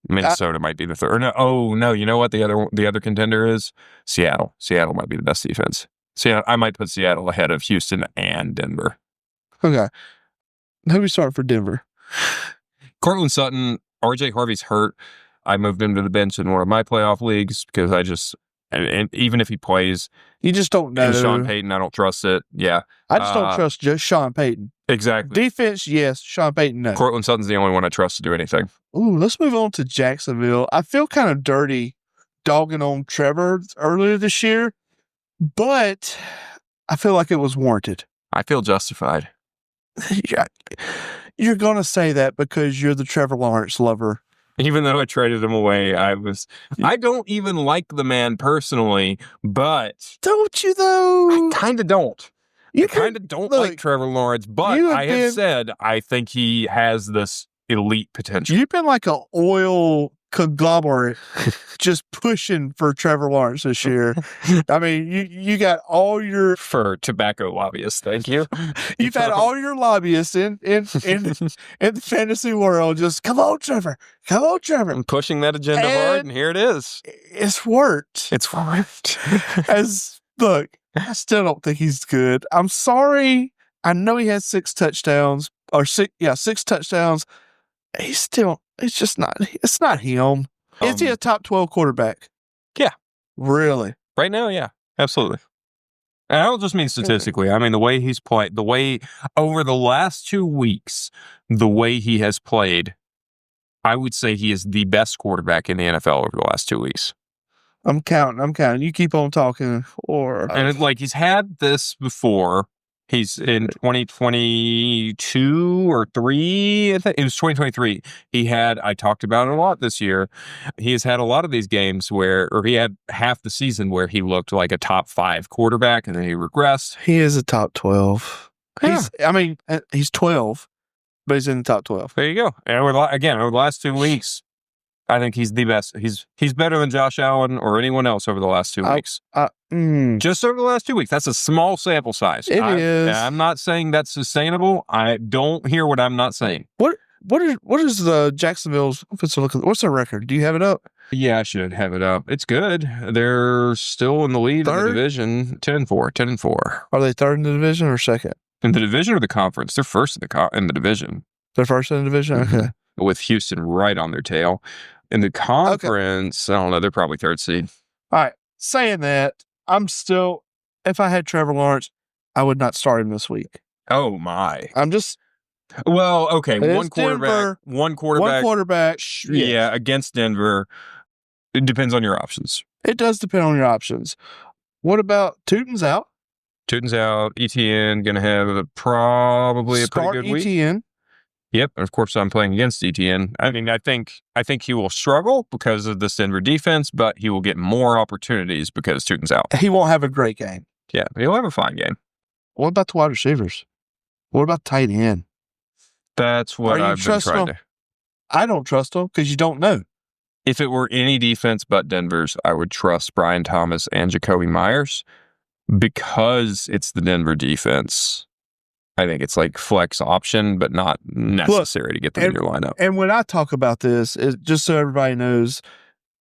Minnesota might be the third. No, you know what the other contender is? Seattle. Seattle might be the best defense. I might put Seattle ahead of Houston and Denver. Okay. Who we start for Denver? Cortland Sutton. RJ Harvey's hurt. I moved him to the bench in one of my playoff leagues because and even if he plays, you just don't know. And Sean Payton, I don't trust it. Yeah. I just don't trust just Sean Payton. Exactly. Defense, yes. Sean Payton, no. Cortland Sutton's the only one I trust to do anything. Ooh, let's move on to Jacksonville. I feel kind of dirty dogging on Trevor earlier this year, but I feel like it was warranted. I feel justified. Yeah. You're going to say that because you're the Trevor Lawrence lover. Even though I traded him away, I don't even like the man personally, but... Don't you, though? I kind of don't. I kind of don't like Trevor Lawrence, but I have said I think he has this elite potential. You've been like an oil conglomerate just pushing for Trevor Lawrence this year. I mean, you got all your For tobacco lobbyists, thank you. you've had all your lobbyists in the fantasy world just come on, Trevor. I'm pushing that agenda hard, and here it is. It's worked. It's worked. Look, I still don't think he's good. I'm sorry. I know he has 6 touchdowns or 6 touchdowns. It's just not, it's not him. Is he a top 12 quarterback? Yeah. Really? Right now, yeah, absolutely. And I don't just mean statistically. I mean the way he's played, the way over the last 2 weeks, the way he has played, I would say he is the best quarterback in the NFL over the last 2 weeks. I'm counting. You keep on talking. And he's had this before. He's in 2022 or 3. I think it was 2023. I talked about it a lot this year. He has had a lot of these games or he had half the season where he looked like a top 5 quarterback and then he regressed. He is a top 12. Yeah. He's 12, but he's in the top 12. There you go. And over the last 2 weeks, I think he's the best. He's better than Josh Allen or anyone else over the last 2 weeks. Just over the last 2 weeks. That's a small sample size. It is. I'm not saying that's sustainable. I don't hear what I'm not saying. What is the Jacksonville's offensive look? What's their record? Do you have it up? Yeah, I should have it up. It's good. They're still in the lead of the division. 10-4. Are they third in the division or second? In the division or the conference? They're first in the division. They're first in the division? Okay. With Houston right on their tail. In the conference, I don't know, they're probably third seed. All right. Saying that, if I had Trevor Lawrence, I would not start him this week. Oh, my. Well, okay. One quarterback. One quarterback. Yeah, against Denver. It depends on your options. It does depend on your options. What about Tootin's out? Tootin's out. ETN going to have probably a pretty good week. ETN. Yep, and of course I'm playing against ETN. I mean, I think he will struggle because of this Denver defense, but he will get more opportunities because Tootin's out. He won't have a great game. Yeah, he'll have a fine game. What about the wide receivers? What about tight end? That's what I've been trying to. I don't trust them because you don't know. If it were any defense but Denver's, I would trust Brian Thomas and Jacoby Myers because it's the Denver defense. I think it's like flex option, but not necessary to get them in your lineup. And when I talk about this, just so everybody knows,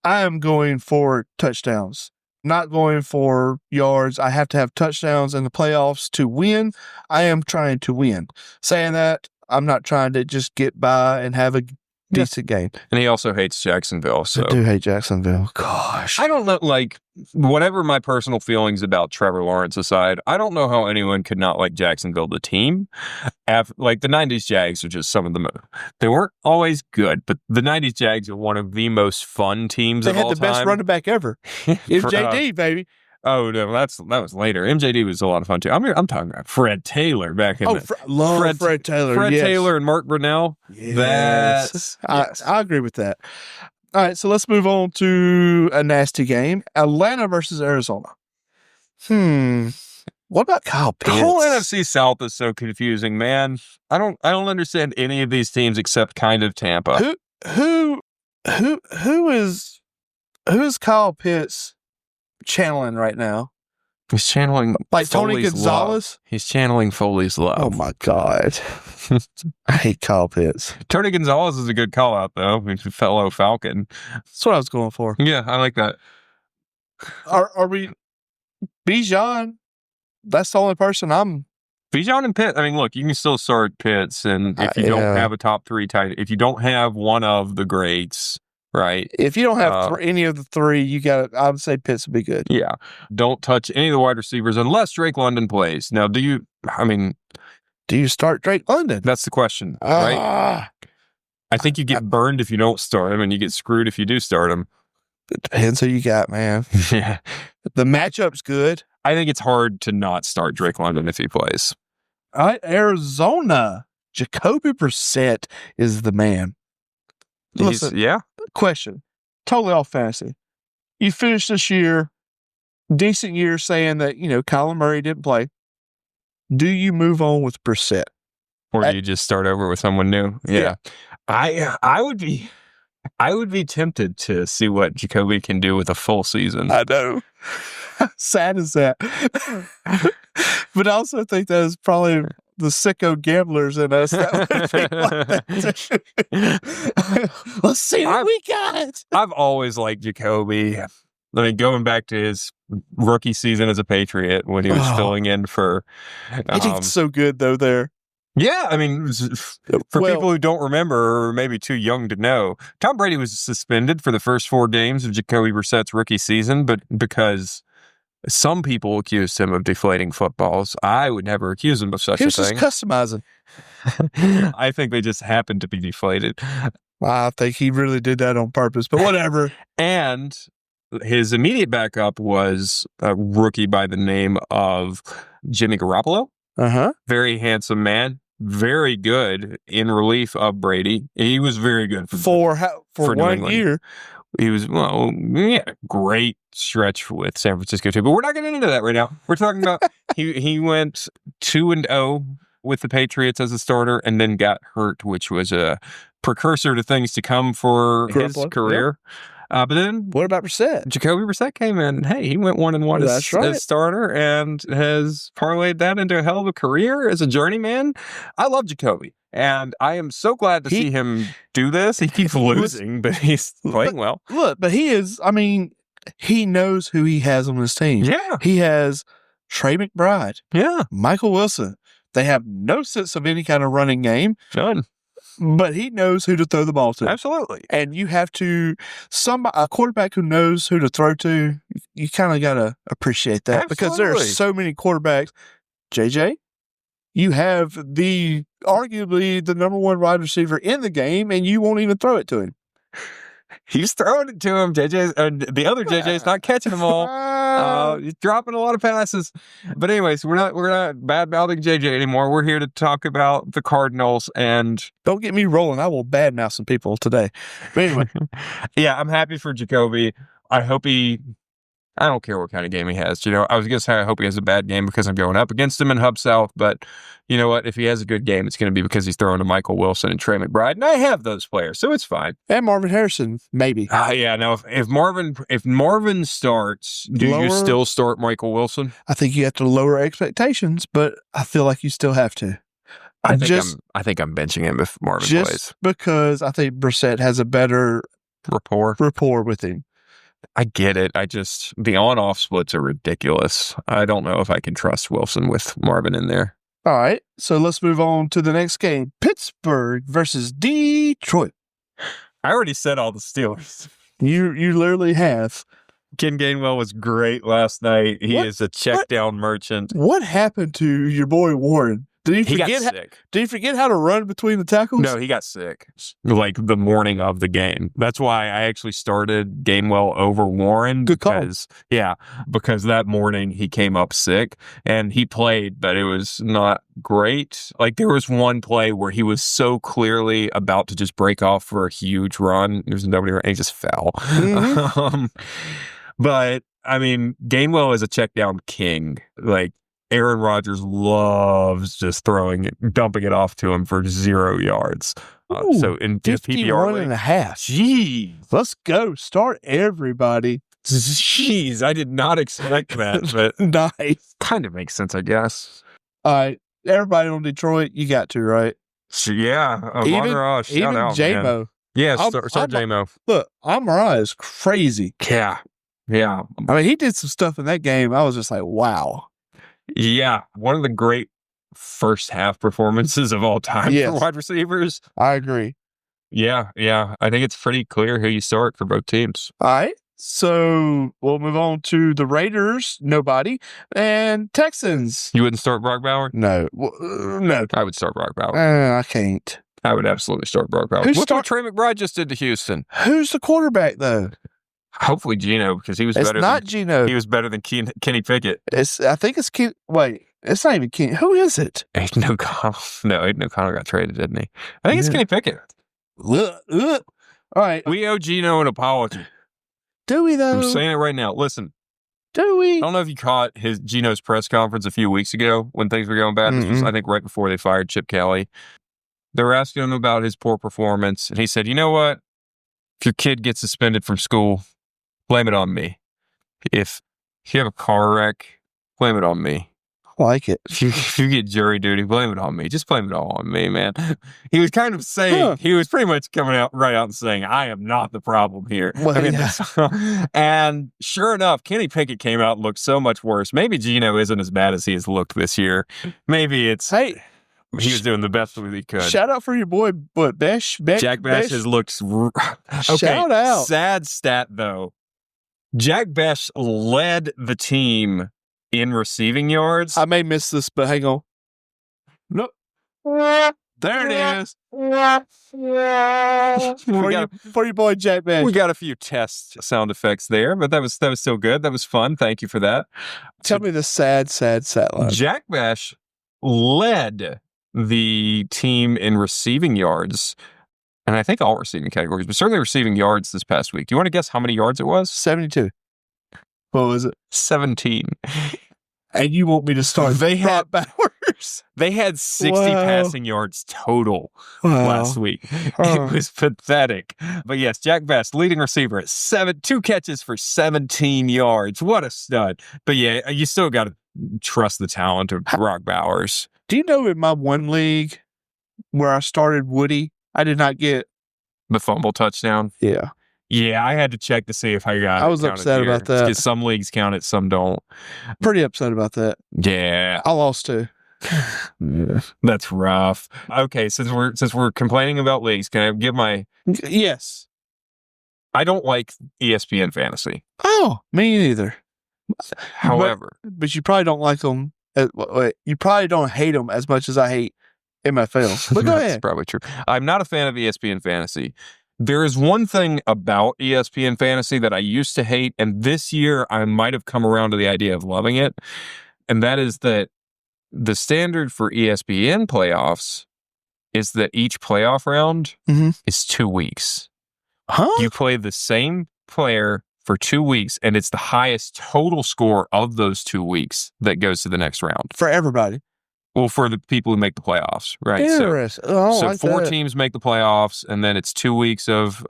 I am going for touchdowns, not going for yards. I have to have touchdowns in the playoffs to win. I am trying to win. Saying that, I'm not trying to just get by and have a decent game. And he also hates Jacksonville. So I do hate Jacksonville. Gosh. I don't know, whatever my personal feelings about Trevor Lawrence aside, I don't know how anyone could not like Jacksonville, the team. The 90s Jags are just some of they weren't always good, but the 90s Jags are one of the most fun teams of all time. They had the best running back ever. MJD, baby. Oh, no, that was later. MJD was a lot of fun, too. I mean, I'm talking about Fred Taylor back in Fred Taylor. Fred Taylor and Mark Brunell. Yes. I agree with that. All right, so let's move on to a nasty game. Atlanta versus Arizona. What about Kyle Pitts? The whole NFC South is so confusing, man. I don't understand any of these teams except kind of Tampa. Who is Kyle Pitts channeling right now? He's channeling Tony Gonzalez. He's channeling Foley's love. Oh my God, I hate Kyle Pitts. Tony Gonzalez is a good call out though. He's a fellow Falcon. That's what I was going for. Yeah, I like that. Are we Bijan? That's the only person Bijan and Pitt. I mean, look, you can still start Pitts, and if you don't have a top 3 tight, if you don't have one of the greats. Right. If you don't have any of the 3, I would say Pitts would be good. Yeah. Don't touch any of the wide receivers unless Drake London plays. Now, do you start Drake London? That's the question, right? I think you get burned if you don't start him, and you get screwed if you do start him. It depends who you got, man. Yeah. The matchup's good. I think it's hard to not start Drake London if he plays. All right, Arizona. Jacoby Brissett is the man. Listen, question, totally off fantasy. You finished this year, decent year, saying that, Kyler Murray didn't play. Do you move on with Brissett? Or do you just start over with someone new? Yeah. I would be tempted to see what Jacoby can do with a full season. I know. How sad is that? But I also think that is probably the sicko gamblers in us that would be like that. Let's see what we got. I've always liked Jacoby. I mean, going back to his rookie season as a Patriot when he was filling in for... He did so good, though, there. Yeah, I mean, for people who don't remember or maybe too young to know, Tom Brady was suspended for the first 4 games of Jacoby Brissett's rookie season, but because some people accused him of deflating footballs, I would never accuse him of such a thing. He was just customizing. I think they just happened to be deflated. I think he really did that on purpose, but whatever. And his immediate backup was a rookie by the name of Jimmy Garoppolo. Very handsome man. Very good in relief of Brady. He was very good for 1 year. He was, great stretch with San Francisco too. But we're not getting into that right now. We're talking about he went 2-0 with the Patriots as a starter and then got hurt, which was a precursor to things to come for his career. Yeah. But then, what about Brissett? Jacoby Brissett came in. Hey, he went 1-1 as starter and has parlayed that into a hell of a career as a journeyman. I love Jacoby, and I am so glad to see him do this. He keeps losing, but he's playing well. Look, but he is. I mean, he knows who he has on his team. Yeah, he has Trey McBride. Yeah, Michael Wilson. They have no sense of any kind of running game. None. But he knows who to throw the ball to. Absolutely. And you have to, a quarterback who knows who to throw to, you kind of got to appreciate that. Absolutely. Because there are so many quarterbacks. JJ, you have arguably the number 1 wide receiver in the game, and you won't even throw it to him. He's throwing it to him. The other JJ's not catching them all. He's dropping a lot of passes. But anyways, we're not bad-mouthing JJ anymore. We're here to talk about the Cardinals. And don't get me rolling. I will bad-mouth some people today. But anyway. Yeah, I'm happy for Jacoby. I don't care what kind of game he has. I was going to say I hope he has a bad game because I'm going up against him in Hub South. But you know what? If he has a good game, it's going to be because he's throwing to Michael Wilson and Trey McBride. And I have those players, so it's fine. And Marvin Harrison, maybe. Yeah, no. If Marvin starts, do you still start Michael Wilson? I think you have to lower expectations, but I feel like you still have to. I think I'm benching him if Marvin plays. Because I think Brissett has a better rapport with him. I get it. The on-off splits are ridiculous. I don't know if I can trust Wilson with Marvin in there. All right. So let's move on to the next game. Pittsburgh versus Detroit. I already said all the Steelers. You literally have. Ken Gainwell was great last night. He is a check-down merchant. What happened to your boy Warren? Did he got sick. Did he forget how to run between the tackles? No, he got sick. Like the morning of the game. That's why I actually started Gainwell over Warren. Good call. Because that morning he came up sick and he played, but it was not great. Like there was one play where he was so clearly about to just break off for a huge run. There was nobody around. He just fell. Mm-hmm. But I mean, Gainwell is a check down king. Like, Aaron Rodgers loves just dumping it off to him for 0 yards. So in 51.5. Jeez. Let's go. Start everybody. Jeez, I did not expect that, but nice. Kind of makes sense, I guess. All right. Everybody on Detroit, you got to, right? Yeah. Even J-Mo. Yeah, start J-Mo. Look, Amara is crazy. Yeah. I mean, he did some stuff in that game. I was just like, wow. Yeah, one of the great first half performances of all time for wide receivers. I agree. Yeah. I think it's pretty clear who you start for both teams. All right. So we'll move on to the Raiders, nobody, and Texans. You wouldn't start Brock Bowers? No. No. I would start Brock Bowers. I can't. I would absolutely start Brock Bowers. Look what Trey McBride just did to Houston. Who's the quarterback, though? Hopefully Geno, because he was better. It's not Geno. He was better than Kenny Pickett. I think it's Kenny. Wait, it's not even Kenny. Who is it? Aiden O'Connell. No, Aiden O'Connell got traded, didn't he? I think it's Kenny Pickett. All right. We owe Geno an apology. Do we, though? I'm saying it right now. Listen, Do we? I don't know if you caught Gino's press conference a few weeks ago when things were going bad. This was, I think, right before they fired Chip Kelly. They were asking him about his poor performance, and he said, "You know what? If your kid gets suspended from school, blame it on me. If you have a car wreck, blame it on me. I like it. If you get jury duty, blame it on me. Just blame it all on me, man." He was kind of saying, he was pretty much coming out and saying, I am not the problem here. Well, and sure enough, Kenny Pickett came out and looked so much worse. Maybe Gino isn't as bad as he has looked this year. Maybe it's... Hey, he was doing the best that he could. Shout out for your boy, Besh. Jack Besh has looked... Okay, shout out. Sad stat, though. Jack Besh led the team in receiving yards. I may miss this, but hang on. Nope. There it is. For your boy Jack Besh. We got a few test sound effects there, but that was still good. That was fun. Thank you for that. Tell me the sad line. Jack Besh led the team in receiving yards, and I think all receiving categories, but certainly receiving yards this past week. Do you want to guess how many yards it was? 72. What was it? 17. And you want me to start backwards? They had 60 passing yards total last week. It was pathetic. But yes, Jack Besh, leading receiver at 2 catches for 17 yards. What a stud. But yeah, you still got to trust the talent of Brock Bowers. Do you know in my one league where I started Woody, I did not get the fumble touchdown? Yeah. Yeah, I had to check to see if I got it. I was upset about that. Because some leagues count it, some don't. Pretty upset about that. Yeah. I lost too. That's rough. Okay, since we're complaining about leagues, can I give my... Yes. I don't like ESPN Fantasy. Oh, me neither. However. But you probably don't like them. You probably don't hate them as much as I hate MFL. But go ahead. That's probably true. I'm not a fan of ESPN Fantasy. There is one thing about ESPN Fantasy that I used to hate, and this year I might have come around to the idea of loving it, and that is that the standard for ESPN playoffs is that each playoff round is 2 weeks. Huh? You play the same player for 2 weeks, and it's the highest total score of those 2 weeks that goes to the next round. For everybody. Well, for the people who make the playoffs, right? Interesting. So 4 teams make the playoffs, and then it's 2 weeks of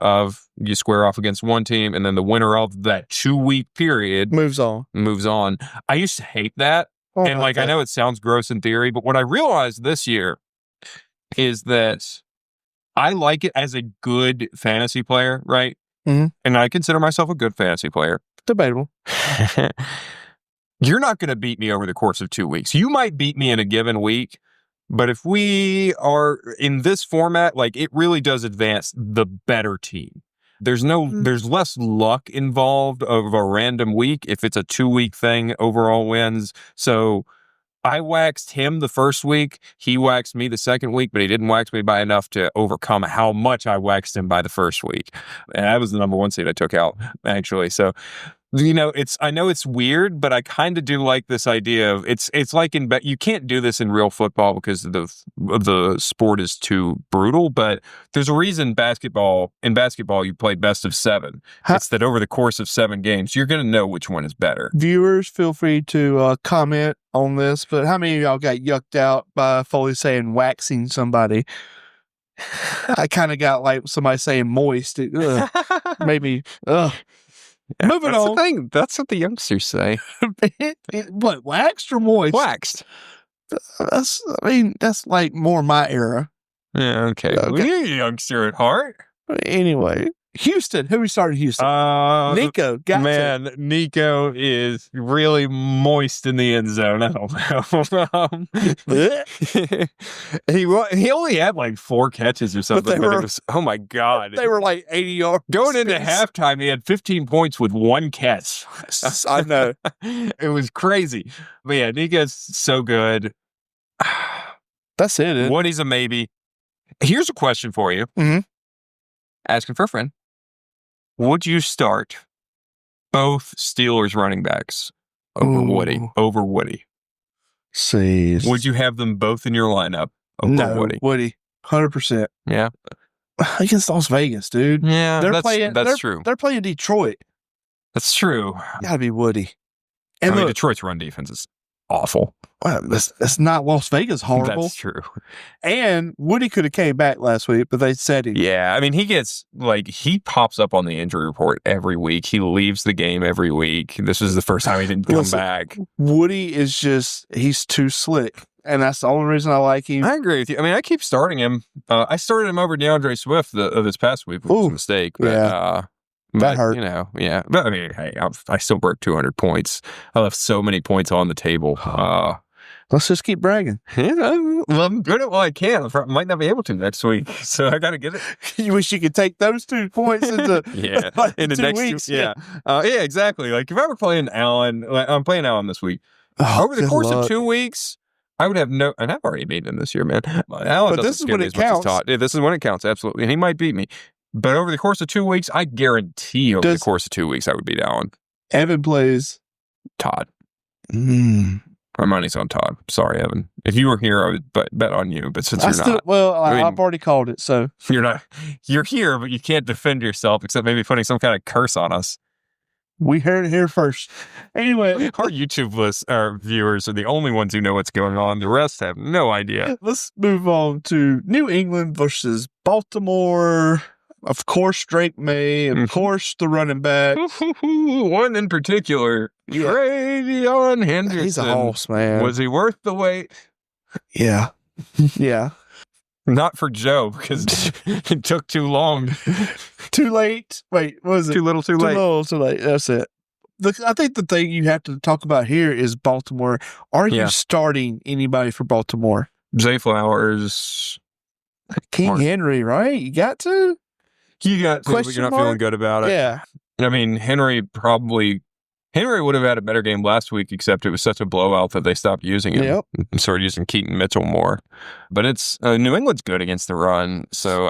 you square off against one team, and then the winner of that 2-week period moves on. I used to hate that. And I know it sounds gross in theory, but what I realized this year is that I like it as a good fantasy player, right? Mm-hmm. And I consider myself a good fantasy player. Debatable. You're not going to beat me over the course of 2 weeks. You might beat me in a given week, but if we are in this format, it really does advance the better team. There's less luck involved of a random week if it's a 2-week thing, overall wins. So I waxed him the first week. He waxed me the second week, but he didn't wax me by enough to overcome how much I waxed him by the first week. And that was the number 1 seed I took out, actually. So, I know it's weird, but I kind of do like this idea of it's like you can't do this in real football because the sport is too brutal, but there's a reason in basketball you play best of 7. It's that over the course of 7 games, you're going to know which one is better. Viewers, feel free to comment on this, but how many of y'all got yucked out by Foley saying waxing somebody? I kind of got like somebody saying moist. Maybe. Yeah, moving on. The thing. That's what the youngsters say. What, waxed or moist? Waxed. That's like more my era. Yeah, okay. Well, you're a youngster at heart. Anyway, Houston. Who we started Houston? Nico. Nico is really moist in the end zone. I don't know. He only had 4 catches or something. But it was, oh my God. They were 80 yards. Going into halftime, he had 15 points with 1 catch. I know. It was crazy. But yeah, Nico's so good. That's it. Woody's a maybe. Here's a question for you. Mm-hmm. Asking for a friend. Would you start both Steelers running backs over Woody? See. Would you have them both in your lineup over Woody? Woody. 100%. Yeah. Against Las Vegas, dude. Yeah, that's true. They're playing Detroit. That's true. Gotta be Woody. And I mean, look, Detroit's run defense is awful. well, that's not Las Vegas horrible. That's true. And Woody could have came back last week, but they said he. Yeah, I mean, he pops up on the injury report every week. He leaves the game every week. This is the first time he didn't come back. Woody is he's too slick. And that's the only reason I like him. I agree with you. I mean, I keep starting him. I started him over DeAndre Swift this past week, which was a mistake. But, yeah. That hurt. Yeah. But I mean, hey, I still broke 200 points. I left so many points on the table. Let's just keep bragging. Well, I'm doing it while I can. I might not be able to next week, so I got to get it. You wish you could take those 2 points into into 2 next weeks. Yeah, exactly. Like if I were playing Allen, I'm playing Allen this week. Over the course of 2 weeks, I would have and I've already beaten him this year, man. Allen but this is when it counts. Yeah, this is when it counts, absolutely. And he might beat me. But over the course of 2 weeks, I guarantee over the course of 2 weeks, I would beat Allen. Evan plays Todd. My money's on Todd. Sorry, Evan. If you were here, I would bet on you. But since you're not, well, I've already called it. So you're not. You're here, but you can't defend yourself except maybe putting some kind of curse on us. We heard it here first. Anyway, our YouTube viewers are the only ones who know what's going on. The rest have no idea. Let's move on to New England versus Baltimore. Of course, Drake May. Of course, the running back. One in particular, Travion Henderson. He's a horse, man. Was he worth the wait? Yeah. Yeah. Not for Joe, because it took too long. Too late. Wait, what was it? Too little, too late. Too little, too late. That's it. I think the thing you have to talk about here is Baltimore. Are you starting anybody for Baltimore? Zay Flowers. King Henry, right? You got to? You got to, but you're not feeling good about it. Yeah. I mean, Henry would have had a better game last week, except it was such a blowout that they stopped using him. Yep. And started using Keaton Mitchell more. But it's New England's good against the run, so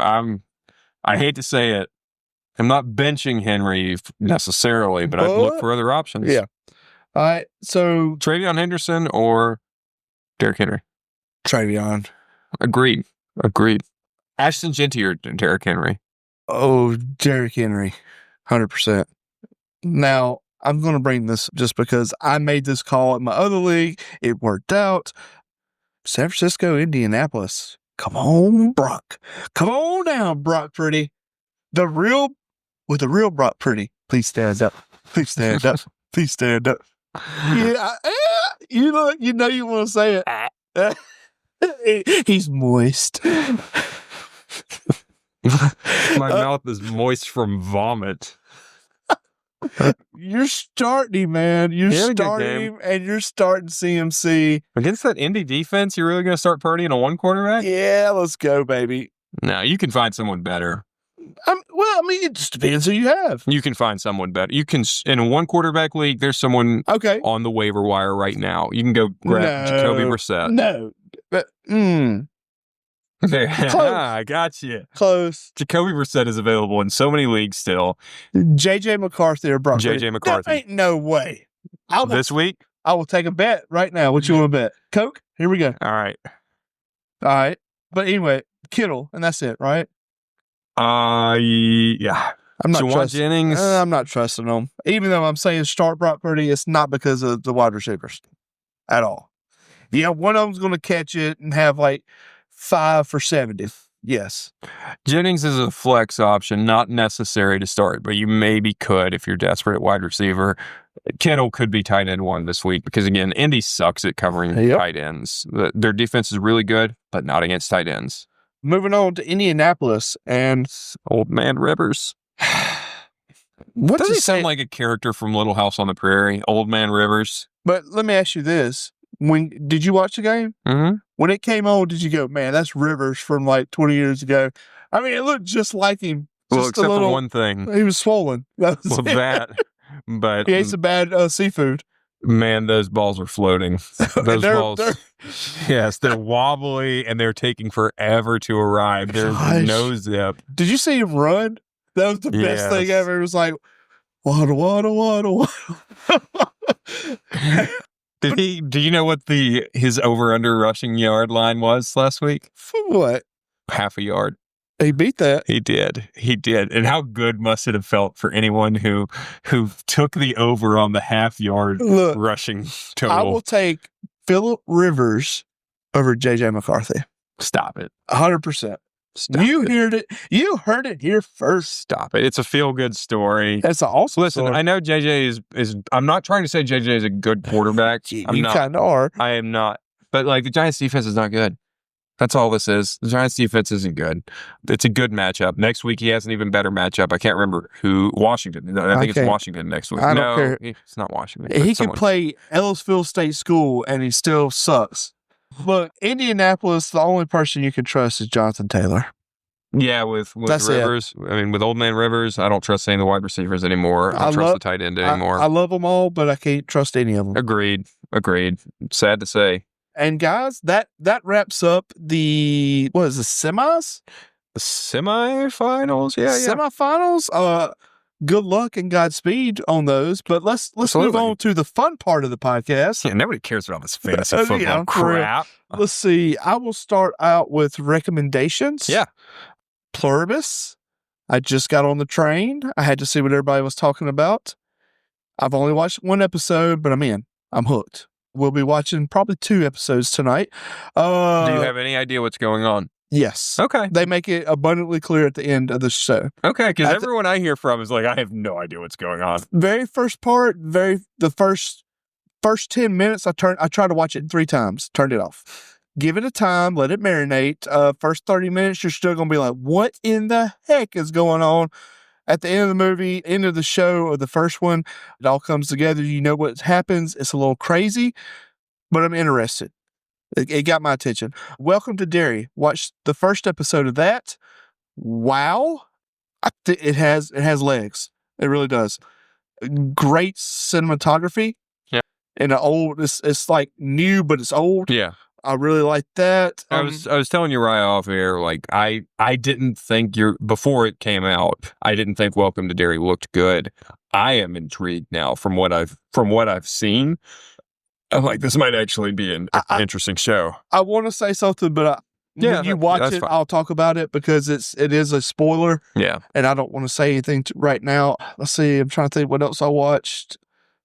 I hate to say it, I'm not benching Henry necessarily, but I'd look for other options. Yeah. All right. So Travion Henderson or Derrick Henry? Travion. Agreed. Ashton Genty or Derrick Henry? Oh, Derrick Henry. 100%. Now, I'm going to bring this just because I made this call in my other league. It worked out. San Francisco, Indianapolis. Come on, Brock. Come on down, Brock Purdy. The real Brock Purdy. Please stand up. Please stand up. Please stand up. Yeah, you know you want to say it. He's moist. My mouth is moist from vomit. You're starting him, man. You're starting him, and you're starting CMC. Against that Indy defense, you're really going to start Purdy in a one quarterback? Yeah, let's go, baby. No, you can find someone better. It just depends who you have. You can find someone better. You can, in a one quarterback league, there's someone on the waiver wire right now. You can go grab Jacoby Brissett. No. But, I got you. Close. Jacoby Brissett is available in so many leagues still. JJ McCarthy or Brock. JJ McCarthy. There ain't no way. This week? I will take a bet right now. What you want to bet? Coke? Here we go. All right. But anyway, Kittle, and that's it, right? Yeah. I'm not trusting Jennings. I'm not trusting them. Even though I'm saying start Brock Purdy, it's not because of the wide receivers at all. Yeah, one of them's going to catch it and have like 5 for 70. Yes. Jennings is a flex option, not necessary to start, but you maybe could if you're desperate at wide receiver. Kittle could be tight end one this week because, again, Indy sucks at covering tight ends. Their defense is really good, but not against tight ends. Moving on to Indianapolis and Old Man Rivers. What does he sound like a character from Little House on the Prairie? Old Man Rivers. But let me ask you this. Did you watch the game? Mm-hmm. When it came on, did you go, man, that's Rivers from like 20 years ago? I mean, it looked just like him. Well, except for one thing. He was swollen. But he ate some bad seafood. Man, those balls are floating. Those balls. Yes, they're wobbly and they're taking forever to arrive. There's no zip. Did you see him run? That was the best thing ever. It was like, water, water, water, water. Do you know what his over-under rushing yard line was last week? For what? Half a yard. He beat that. He did. And how good must it have felt for anyone who took the over on the half-yard rushing total? I will take Phillip Rivers over J.J. McCarthy. Stop it. 100%. You heard it. You heard it here first. Stop it. It's a feel-good story. That's an awesome Listen, story. I know JJ is I'm not trying to say JJ is a good quarterback. You kind of are. I am not. But like the Giants defense is not good. That's all this is. The Giants defense isn't good. It's a good matchup. Next week he has an even better matchup. I can't remember who. Washington. I think it's Washington next week. I don't care. It's not Washington. He can play Ellisville State School and he still sucks. Look, Indianapolis, the only person you can trust is Jonathan Taylor. Yeah, with Rivers. I mean, with Old Man Rivers, I don't trust any of the wide receivers anymore. I don't trust the tight end anymore. I love them all, but I can't trust any of them. Agreed. Sad to say. And guys, that wraps up the semis? The semifinals? Yeah. Semifinals? Good luck and Godspeed on those. But let's move on to the fun part of the podcast. Yeah, nobody cares about this fantasy football crap. Let's see. I will start out with recommendations. Yeah. Pluribus. I just got on the train. I had to see what everybody was talking about. I've only watched one episode, but I'm in. I'm hooked. We'll be watching probably 2 episodes tonight. Do you have any idea what's going on? Yes. Okay. They make it abundantly clear at the end of the show. Okay, because everyone I hear from is like, I have no idea what's going on. Very first part, the first 10 minutes, I try to watch it 3 times, turned it off. Give it a time, let it marinate. First 30 minutes, you're still going to be like, what in the heck is going on? At the end of the movie, end of the show, or the first one, it all comes together. You know what happens. It's a little crazy, but I'm interested. It got my attention. Welcome to Derry. Watch the first episode of that. Wow. It has legs. It really does. Great cinematography. Yeah. And it's like new, but it's old. Yeah. I really like that. I was telling Uriah off air, like I didn't think before it came out, I didn't think Welcome to Derry looked good. I am intrigued now from what I've seen. I'm like, this might actually be an interesting show. I want to say something, but when you watch it, fine. I'll talk about it because it is a spoiler. Yeah. And I don't want to say anything right now. Let's see. I'm trying to think what else I watched.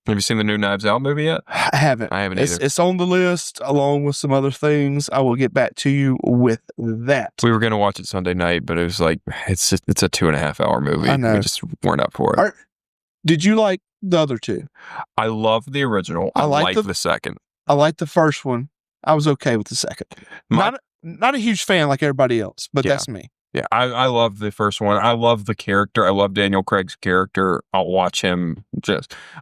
Have you seen the new Knives Out movie yet? I haven't. I haven't either. It's on the list along with some other things. I will get back to you with that. We were going to watch it Sunday night, but it was like, it's a 2.5 hour movie. I know. We just weren't up for it. Did you like the other 2? I love the original. I like the second. I liked the first one. I was okay with the second. Not a huge fan like everybody else, but that's me. Yeah, I love the first one. I love the character. I love Daniel Craig's character. I'll watch him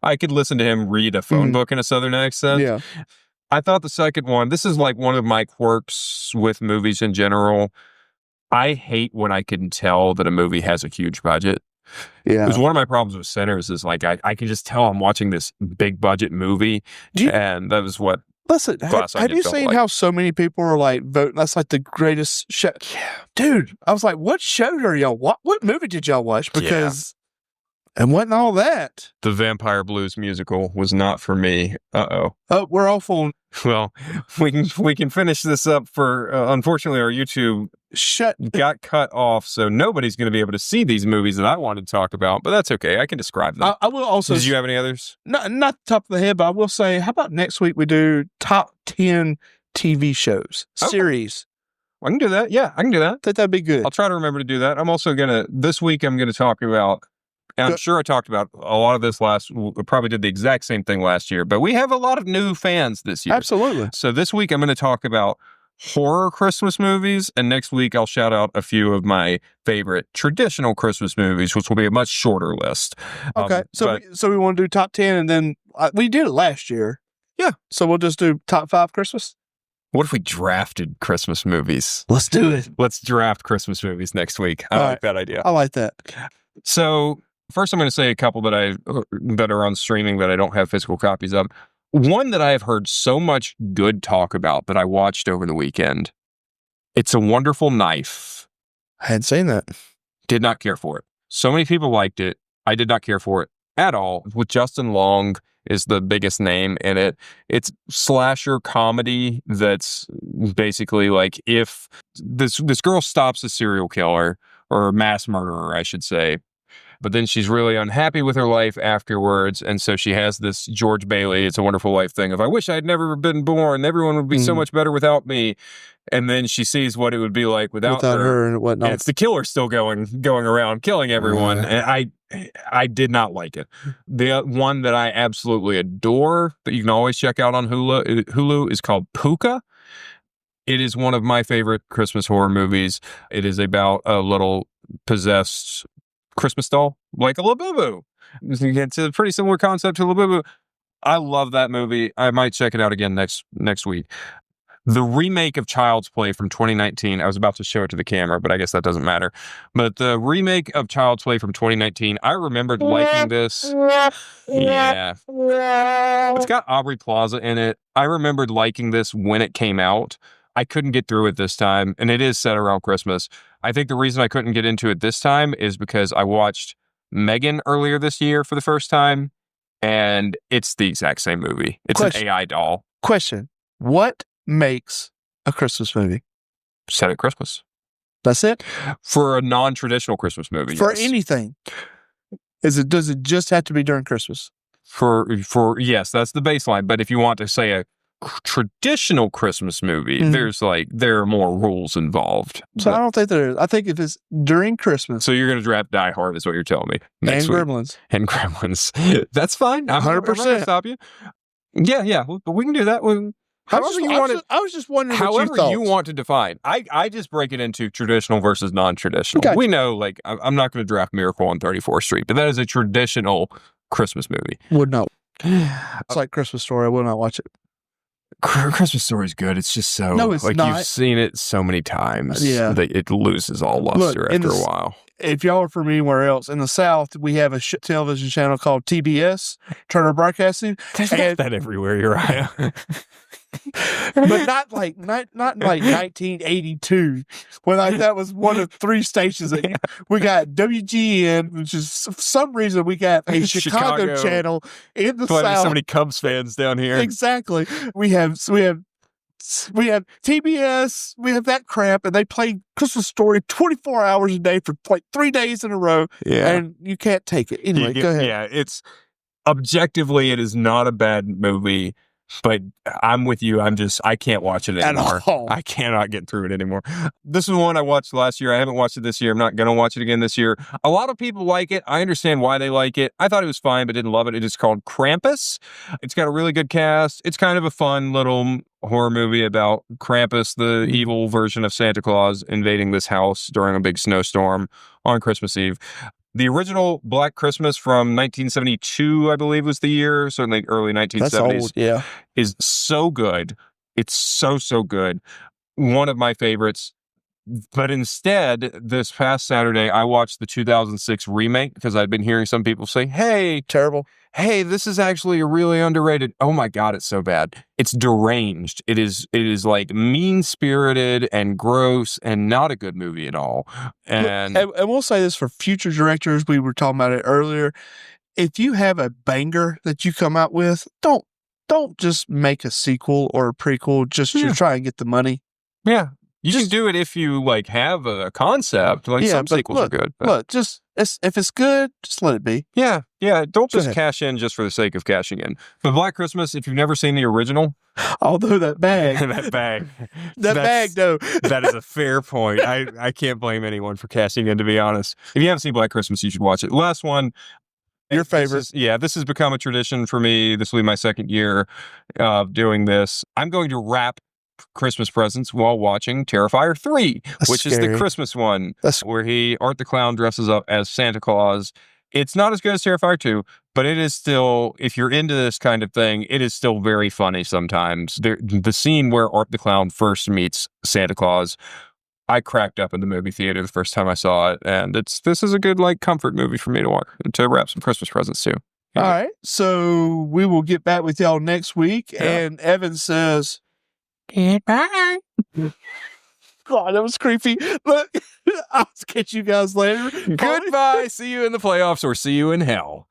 I could listen to him read a phone book in a Southern accent. Yeah. I thought the second one, this is like one of my quirks with movies in general. I hate when I can tell that a movie has a huge budget. Yeah. Because one of my problems with Sinners is like, I can just tell I'm watching this big budget movie. And that was what. Listen, have you seen how so many people are like voting? That's like the greatest show. Yeah. Dude, I was like, what show are y'all? What movie did y'all watch? Because, and wasn't all that. The Vampire Blues musical was not for me. Uh-oh. Oh, we're off on. Well, we can finish this up for, unfortunately, our YouTube got cut off, so nobody's going to be able to see these movies that I wanted to talk about, but that's okay. I can describe them. I will also... Did you have any others? Not the top of the head, but I will say, how about next week we do top 10 TV shows, series? I can do that. Yeah, I can do that. I think that'd be good. I'll try to remember to do that. I'm also this week I'm going to talk about, and I'm sure I talked about a lot of this probably did the exact same thing last year, but we have a lot of new fans this year. Absolutely. So this week I'm going to talk about horror Christmas movies, and next week I'll shout out a few of my favorite traditional Christmas movies, which will be a much shorter list. Okay, so we want to do top 10, and then we did it last year. Yeah. So we'll just do top 5 Christmas? What if we drafted Christmas movies? Let's do it. Let's draft Christmas movies next week. I like that idea. I like that. So first I'm going to say a couple that are on streaming that I don't have physical copies of. One that I have heard so much good talk about that I watched over the weekend. It's a Wonderful Knife. I hadn't seen that. Did not care for it. So many people liked it. I did not care for it at all. With Justin Long is the biggest name in it. It's slasher comedy that's basically like if this girl stops a serial killer or a mass murderer, I should say, but then she's really unhappy with her life afterwards, and so she has this George Bailey, It's a Wonderful Life thing of, I wish I'd never been born, everyone would be so much better without me. And then she sees what it would be like without her and whatnot. and it's the killer still going around killing everyone. And I did not like it. The one that I absolutely adore that you can always check out on Hulu is called Puka. It is one of my favorite Christmas horror movies. It is about a little possessed Christmas doll, like a Labubu. It's a pretty similar concept to Labubu. I love that movie. I might check it out again next week. The remake of Child's Play from 2019, I was about to show it to the camera, but I guess that doesn't matter. But the remake of Child's Play from 2019, I remembered liking this. Yeah. It's got Aubrey Plaza in it. I remembered liking this when it came out. I couldn't get through it this time, and it is set around Christmas. I think the reason I couldn't get into it this time is because I watched Megan earlier this year for the first time, and it's the exact same movie. It's an AI doll. Question. What makes a Christmas movie? Set at Christmas. That's it? For a non-traditional Christmas movie. For yes. anything. Does it just have to be during Christmas? For yes, that's the baseline. But if you want to say a traditional Christmas movie, there are more rules involved. So I don't think there is. I think if it's during Christmas. So you're going to draft Die Hard is what you're telling me. And Gremlins. And Gremlins. That's fine. 100%. I'm not going to stop you. Yeah. But we can do that. I was just wondering what you thought. However you want to define. I just break it into traditional versus non-traditional. Gotcha. We know, like, I'm not going to draft Miracle on 34th Street, but that is a traditional Christmas movie. Would not. It's like Christmas Story. I will not watch it. Christmas Story is good. It's just so... No, it's like not. You've seen it so many times that it loses all luster after a while. If y'all are from anywhere else, in the South, we have a television channel called TBS, Turner Broadcasting. There's that everywhere, Uriah. But not like 1982, when that was one of three stations. We got WGN, which is for some reason we got a Chicago channel in the South. So many Cubs fans down here. Exactly. We have TBS, we have that crap, and they play Christmas Story 24 hours a day for like 3 days in a row. Yeah. And you can't take it. Anyway, go ahead. Yeah, it's objectively, it is not a bad movie. But I'm with you. I can't watch it anymore. At all. I cannot get through it anymore. This is one I watched last year. I haven't watched it this year. I'm not going to watch it again this year. A lot of people like it. I understand why they like it. I thought it was fine, but didn't love it. It is called Krampus. It's got a really good cast. It's kind of a fun little horror movie about Krampus, the evil version of Santa Claus, invading this house during a big snowstorm on Christmas Eve. The original Black Christmas from 1972, I believe, was the year, certainly early 1970s. That's old, yeah. Is so good. It's so good. One of my favorites. But instead, this past Saturday, I watched the 2006 remake because I'd been hearing some people say, hey, terrible. Hey, this is actually a really underrated. Oh my God, it's so bad. It's deranged. It is like mean-spirited and gross and not a good movie at all. And we'll say this for future directors. We were talking about it earlier. If you have a banger that you come out with, don't just make a sequel or a prequel just to try and get the money. Yeah. You can do it if you like have a concept. Like some sequels are good. But. Look, just if it's good, just let it be. Yeah. Don't just cash in just for the sake of cashing in. But Black Christmas, if you've never seen the original, although that bag, though, that is a fair point. I can't blame anyone for cashing in. To be honest, if you haven't seen Black Christmas, you should watch it. Last one. Your favorite. This has become a tradition for me. This will be my second year of doing this. I'm going to wrap Christmas presents while watching Terrifier 3, which is the Christmas one where Art the Clown dresses up as Santa Claus. It's not as good as Terrifier 2, but it is still, if you're into this kind of thing, it is still very funny sometimes. The scene where Art the Clown first meets Santa Claus, I cracked up in the movie theater the first time I saw it, and this is a good like comfort movie for me to watch and to wrap some Christmas presents too. All right, so we will get back with y'all next week, and Evan says, goodbye. God, that was creepy. Look, I'll catch you guys later. Goodbye. See you in the playoffs or see you in hell.